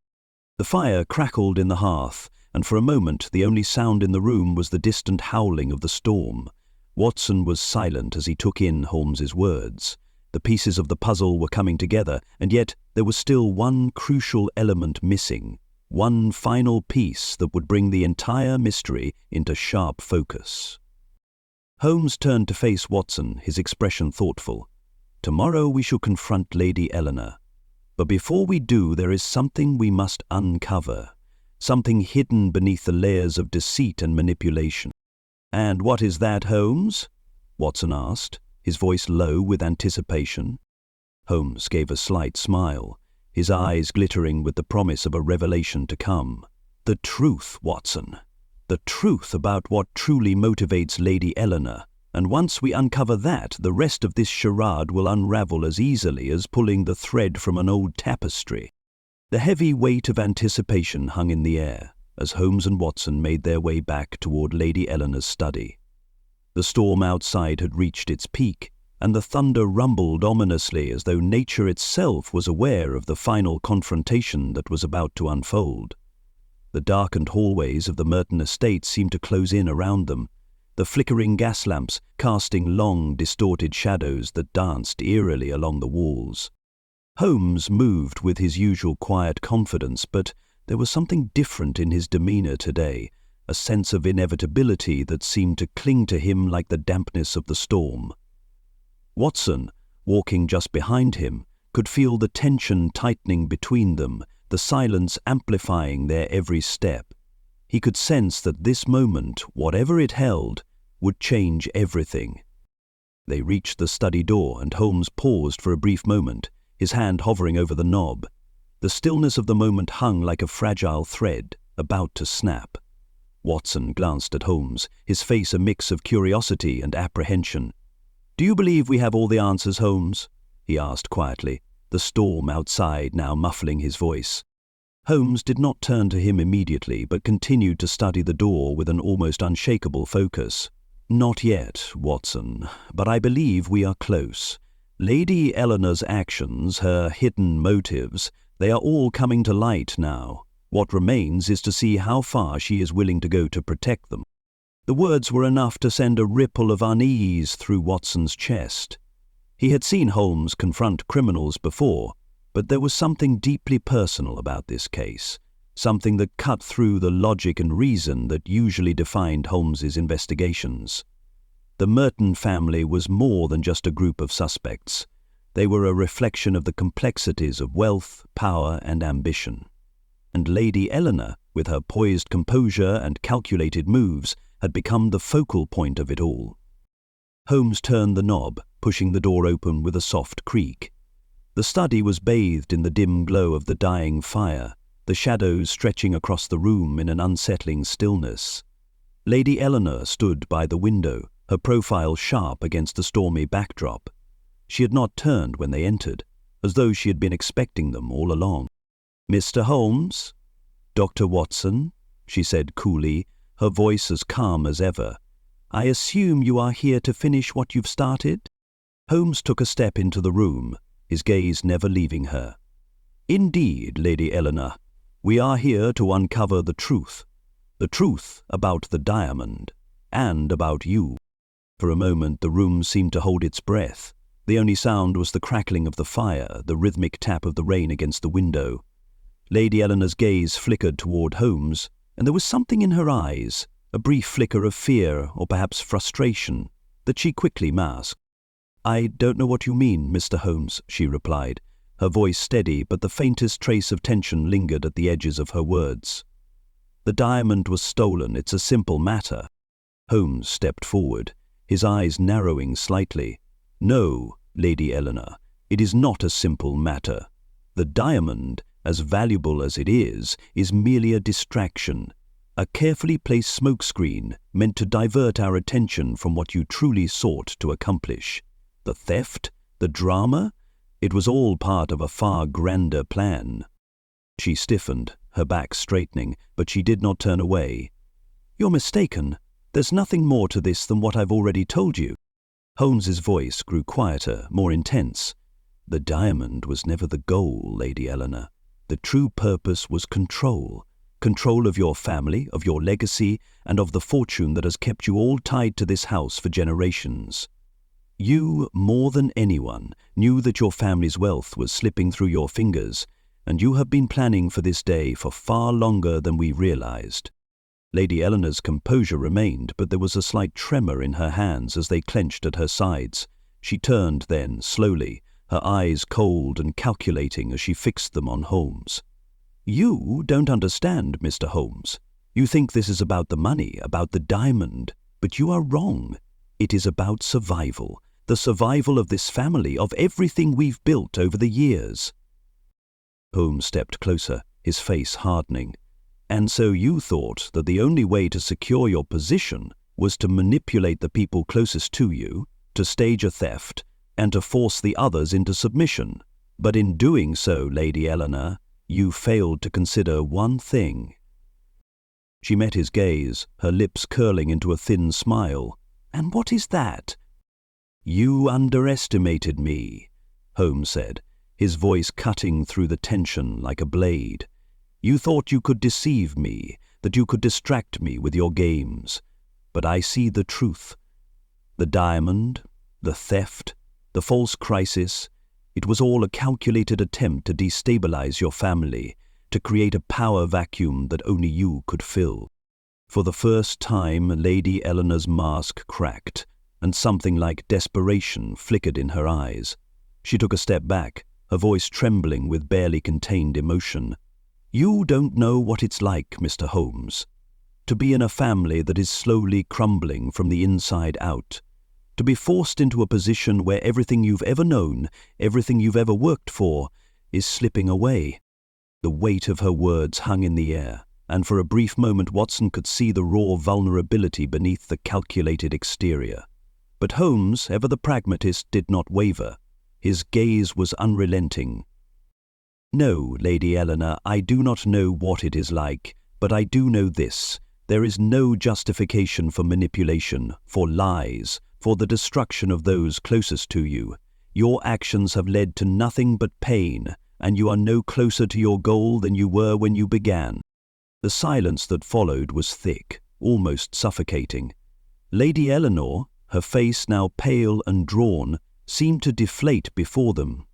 Speaker 1: The fire crackled in the hearth, and for a moment the only sound in the room was the distant howling of the storm. Watson was silent as he took in Holmes's words. The pieces of the puzzle were coming together, and yet there was still one crucial element missing, one final piece that would bring the entire mystery into sharp focus. Holmes turned to face Watson, his expression thoughtful. "Tomorrow we shall confront Lady Eleanor. But before we do, there is something we must uncover, something hidden beneath the layers of deceit and manipulation." "And what is that, Holmes?" Watson asked, his voice low with anticipation. Holmes gave a slight smile, his eyes glittering with the promise of a revelation to come. "The truth, Watson. The truth about what truly motivates Lady Eleanor. And once we uncover that, the rest of this charade will unravel as easily as pulling the thread from an old tapestry." The heavy weight of anticipation hung in the air as Holmes and Watson made their way back toward Lady Eleanor's study. The storm outside had reached its peak, and the thunder rumbled ominously as though nature itself was aware of the final confrontation that was about to unfold. The darkened hallways of the Merton estate seemed to close in around them, the flickering gas lamps casting long, distorted shadows that danced eerily along the walls. Holmes moved with his usual quiet confidence, but there was something different in his demeanor today, a sense of inevitability that seemed to cling to him like the dampness of the storm. Watson, walking just behind him, could feel the tension tightening between them, the silence amplifying their every step. He could sense that this moment, whatever it held, would change everything. They reached the study door, and Holmes paused for a brief moment, his hand hovering over the knob. The stillness of the moment hung like a fragile thread, about to snap. Watson glanced at Holmes, his face a mix of curiosity and apprehension. "Do you believe we have all the answers, Holmes?" he asked quietly, the storm outside now muffling his voice. Holmes did not turn to him immediately, but continued to study the door with an almost unshakable focus. "Not yet, Watson, but I believe we are close. Lady Eleanor's actions, her hidden motives, they are all coming to light now. What remains is to see how far she is willing to go to protect them." The words were enough to send a ripple of unease through Watson's chest. He had seen Holmes confront criminals before, but there was something deeply personal about this case, something that cut through the logic and reason that usually defined Holmes's investigations. The Merton family was more than just a group of suspects. They were a reflection of the complexities of wealth, power, and ambition. And Lady Eleanor, with her poised composure and calculated moves, had become the focal point of it all. Holmes turned the knob, pushing the door open with a soft creak. The study was bathed in the dim glow of the dying fire, the shadows stretching across the room in an unsettling stillness. Lady Eleanor stood by the window, her profile sharp against the stormy backdrop. She had not turned when they entered, as though she had been expecting them all along. "Mr. Holmes? Dr. Watson?" she said coolly, her voice as calm as ever. "I assume you are here to finish what you've started?" Holmes took a step into the room, his gaze never leaving her. "Indeed, Lady Eleanor, we are here to uncover the truth about the diamond, and about you." For a moment the room seemed to hold its breath. The only sound was the crackling of the fire, the rhythmic tap of the rain against the window. Lady Eleanor's gaze flickered toward Holmes, and there was something in her eyes, a brief flicker of fear or perhaps frustration, that she quickly masked. "I don't know what you mean, Mr. Holmes," she replied, her voice steady, but the faintest trace of tension lingered at the edges of her words. "The diamond was stolen. It's a simple matter." Holmes stepped forward, his eyes narrowing slightly. "No, Lady Eleanor, it is not a simple matter. The diamond, as valuable as it is merely a distraction, a carefully placed smokescreen meant to divert our attention from what you truly sought to accomplish. The theft, the drama, it was all part of a far grander plan." She stiffened, her back straightening, but she did not turn away. "You're mistaken. There's nothing more to this than what I've already told you." Holmes's voice grew quieter, more intense. "The diamond was never the goal, Lady Eleanor. The true purpose was control. Control of your family, of your legacy, and of the fortune that has kept you all tied to this house for generations. You, more than anyone, knew that your family's wealth was slipping through your fingers, and you have been planning for this day for far longer than we realized." Lady Eleanor's composure remained, but there was a slight tremor in her hands as they clenched at her sides. She turned then, slowly, her eyes cold and calculating as she fixed them on Holmes. "You don't understand, Mr. Holmes. You think this is about the money, about the diamond, but you are wrong. It is about survival, the survival of this family, of everything we've built over the years." Holmes stepped closer, his face hardening. "And so you thought that the only way to secure your position was to manipulate the people closest to you, to stage a theft, and to force the others into submission. But in doing so, Lady Eleanor, you failed to consider one thing." She met his gaze, her lips curling into a thin smile. "And what is that?" "You underestimated me," Holmes said, his voice cutting through the tension like a blade. "You thought you could deceive me, that you could distract me with your games. But I see the truth. The diamond, the theft, the false crisis, it was all a calculated attempt to destabilize your family, to create a power vacuum that only you could fill." For the first time, Lady Eleanor's mask cracked, and something like desperation flickered in her eyes. She took a step back, her voice trembling with barely contained emotion. "You don't know what it's like, Mr. Holmes, to be in a family that is slowly crumbling from the inside out, to be forced into a position where everything you've ever known, everything you've ever worked for, is slipping away." The weight of her words hung in the air, and for a brief moment Watson could see the raw vulnerability beneath the calculated exterior. But Holmes, ever the pragmatist, did not waver. His gaze was unrelenting. "No, Lady Eleanor, I do not know what it is like, but I do know this. There is no justification for manipulation, for lies, for the destruction of those closest to you. Your actions have led to nothing but pain, and you are no closer to your goal than you were when you began." The silence that followed was thick, almost suffocating. Lady Eleanor, her face now pale and drawn, seemed to deflate before them.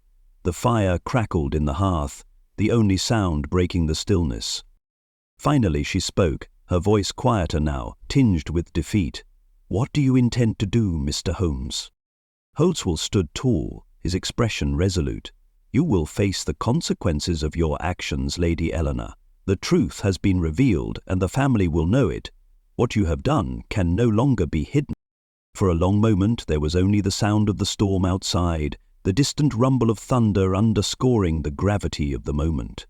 Speaker 1: The fire crackled in the hearth, the only sound breaking the stillness. Finally she spoke, her voice quieter now, tinged with defeat. "What do you intend to do, Mr. Holmes?" Holdswell stood tall, his expression resolute. "You will face the consequences of your actions, Lady Eleanor. The truth has been revealed, and the family will know it. What you have done can no longer be hidden." For a long moment there was only the sound of the storm outside, the distant rumble of thunder underscoring the gravity of the moment.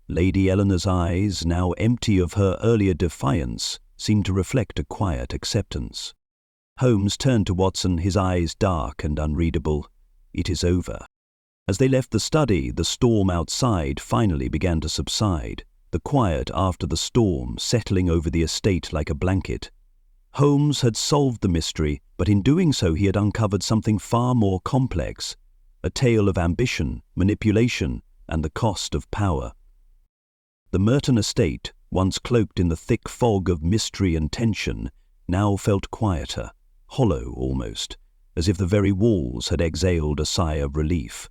Speaker 1: Lady Eleanor's eyes, now empty of her earlier defiance, seemed to reflect a quiet acceptance. Holmes turned to Watson, his eyes dark and unreadable. "It is over." As they left the study, the storm outside finally began to subside, the quiet after the storm settling over the estate like a blanket. Holmes had solved the mystery, but in doing so he had uncovered something far more complex, a tale of ambition, manipulation, and the cost of power. The Merton estate, once cloaked in the thick fog of mystery and tension, now felt quieter, hollow almost, as if the very walls had exhaled a sigh of relief.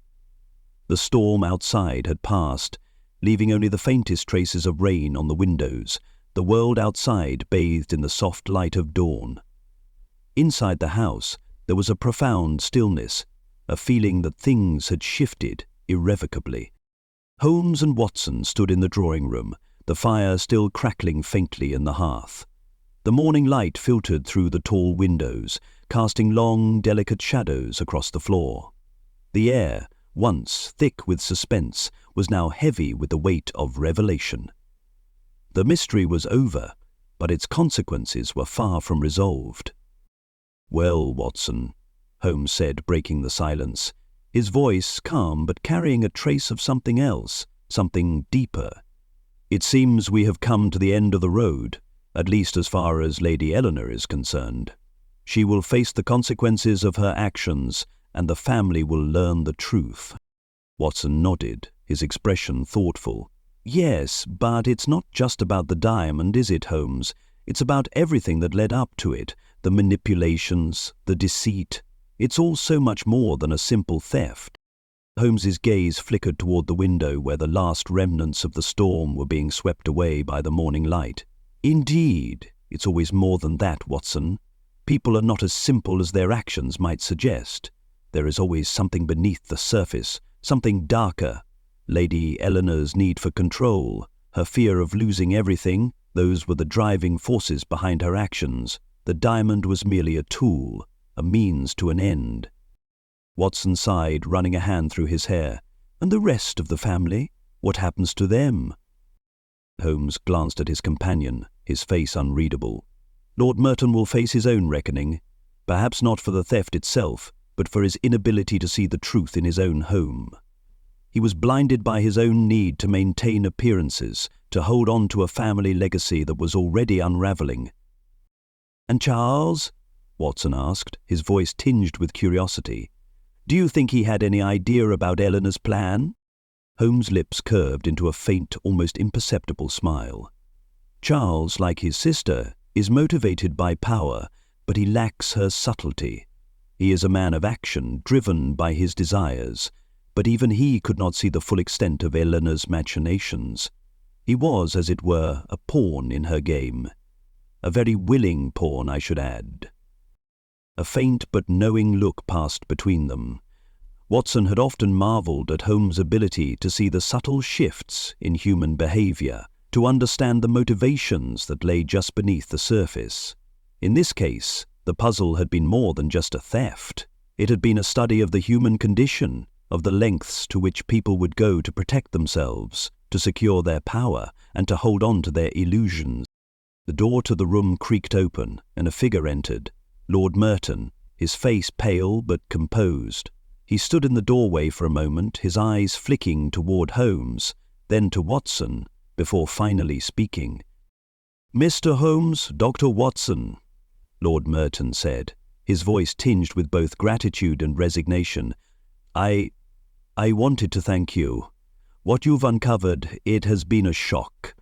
Speaker 1: The storm outside had passed, leaving only the faintest traces of rain on the windows, the world outside bathed in the soft light of dawn. Inside the house, there was a profound stillness, a feeling that things had shifted irrevocably. Holmes and Watson stood in the drawing room, the fire still crackling faintly in the hearth. The morning light filtered through the tall windows, casting long, delicate shadows across the floor. The air, once thick with suspense, was now heavy with the weight of revelation. The mystery was over, but its consequences were far from resolved. "Well, Watson," Holmes said, breaking the silence, his voice calm but carrying a trace of something else, something deeper. "It seems we have come to the end of the road, at least as far as Lady Eleanor is concerned. She will face the consequences of her actions, and the family will learn the truth." Watson nodded, his expression thoughtful. "Yes, but it's not just about the diamond, is it, Holmes? It's about everything that led up to it, the manipulations, the deceit. It's all so much more than a simple theft." Holmes's gaze flickered toward the window where the last remnants of the storm were being swept away by the morning light. "Indeed, it's always more than that, Watson. People are not as simple as their actions might suggest. There is always something beneath the surface, something darker. Lady Eleanor's need for control, her fear of losing everything, those were the driving forces behind her actions. The diamond was merely a tool, a means to an end." Watson sighed, running a hand through his hair. "And the rest of the family? What happens to them?" Holmes glanced at his companion, his face unreadable. "Lord Merton will face his own reckoning, perhaps not for the theft itself, but for his inability to see the truth in his own home. He was blinded by his own need to maintain appearances, to hold on to a family legacy that was already unraveling." "And Charles?" Watson asked, his voice tinged with curiosity. "Do you think he had any idea about Eleanor's plan?" Holmes' lips curved into a faint, almost imperceptible smile. "Charles, like his sister, is motivated by power, but he lacks her subtlety. He is a man of action, driven by his desires, but even he could not see the full extent of Eleanor's machinations. He was, as it were, a pawn in her game. A very willing pawn, I should add." A faint but knowing look passed between them. Watson had often marveled at Holmes' ability to see the subtle shifts in human behavior, to understand the motivations that lay just beneath the surface. In this case, the puzzle had been more than just a theft. It had been a study of the human condition, of the lengths to which people would go to protect themselves, to secure their power, and to hold on to their illusions. The door to the room creaked open, and a figure entered. Lord Merton, his face pale but composed. He stood in the doorway for a moment, his eyes flicking toward Holmes, then to Watson, before finally speaking. "Mr. Holmes, Dr. Watson," Lord Merton said, his voice tinged with both gratitude and resignation. I wanted to thank you. What you've uncovered, it has been a shock.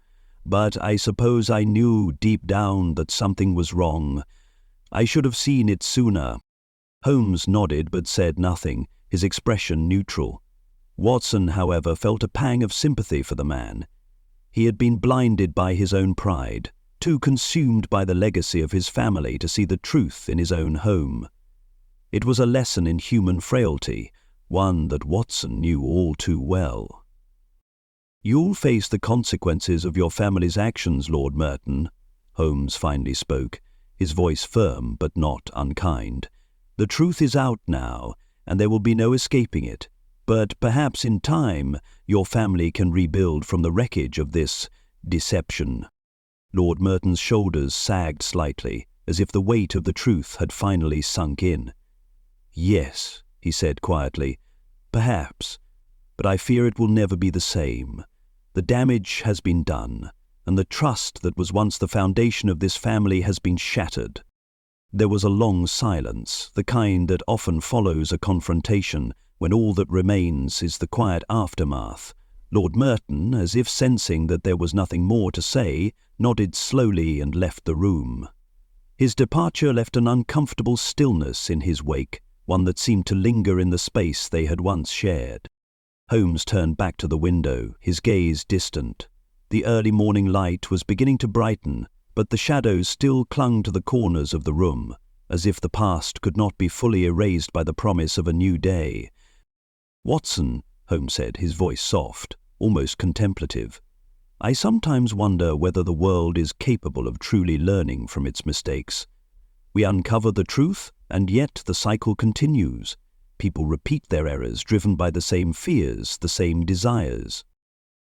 Speaker 1: But I suppose I knew deep down that something was wrong. I should have seen it sooner." Holmes nodded but said nothing, his expression neutral. Watson, however, felt a pang of sympathy for the man. He had been blinded by his own pride, too consumed by the legacy of his family to see the truth in his own home. It was a lesson in human frailty, one that Watson knew all too well. "You'll face the consequences of your family's actions, Lord Merton," Holmes finally spoke, his voice firm but not unkind. "The truth is out now, and there will be no escaping it. But perhaps in time, your family can rebuild from the wreckage of this deception." Lord Merton's shoulders sagged slightly, as if the weight of the truth had finally sunk in. "Yes," he said quietly, "perhaps, but I fear it will never be the same. The damage has been done, and the trust that was once the foundation of this family has been shattered." There was a long silence, the kind that often follows a confrontation, when all that remains is the quiet aftermath. Lord Merton, as if sensing that there was nothing more to say, nodded slowly and left the room. His departure left an uncomfortable stillness in his wake, one that seemed to linger in the space they had once shared. Holmes turned back to the window, his gaze distant. The early morning light was beginning to brighten, but the shadows still clung to the corners of the room, as if the past could not be fully erased by the promise of a new day. "Watson," Holmes said, his voice soft, almost contemplative, "I sometimes wonder whether the world is capable of truly learning from its mistakes. We uncover the truth, and yet the cycle continues. People repeat their errors, driven by the same fears, the same desires."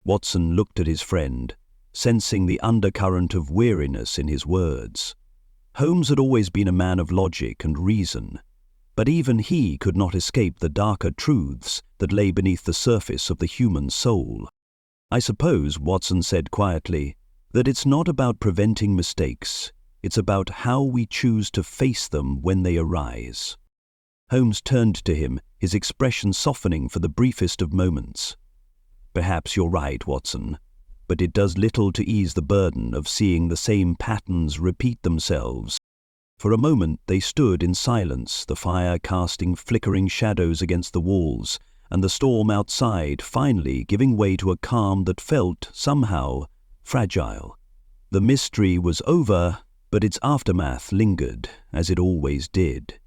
Speaker 1: Watson looked at his friend, sensing the undercurrent of weariness in his words. Holmes had always been a man of logic and reason, but even he could not escape the darker truths that lay beneath the surface of the human soul. "I suppose," Watson said quietly, "that it's not about preventing mistakes. It's about how we choose to face them when they arise." Holmes turned to him, his expression softening for the briefest of moments. "Perhaps you're right, Watson, but it does little to ease the burden of seeing the same patterns repeat themselves." For a moment they stood in silence, the fire casting flickering shadows against the walls, and the storm outside finally giving way to a calm that felt, somehow, fragile. The mystery was over, but its aftermath lingered, as it always did.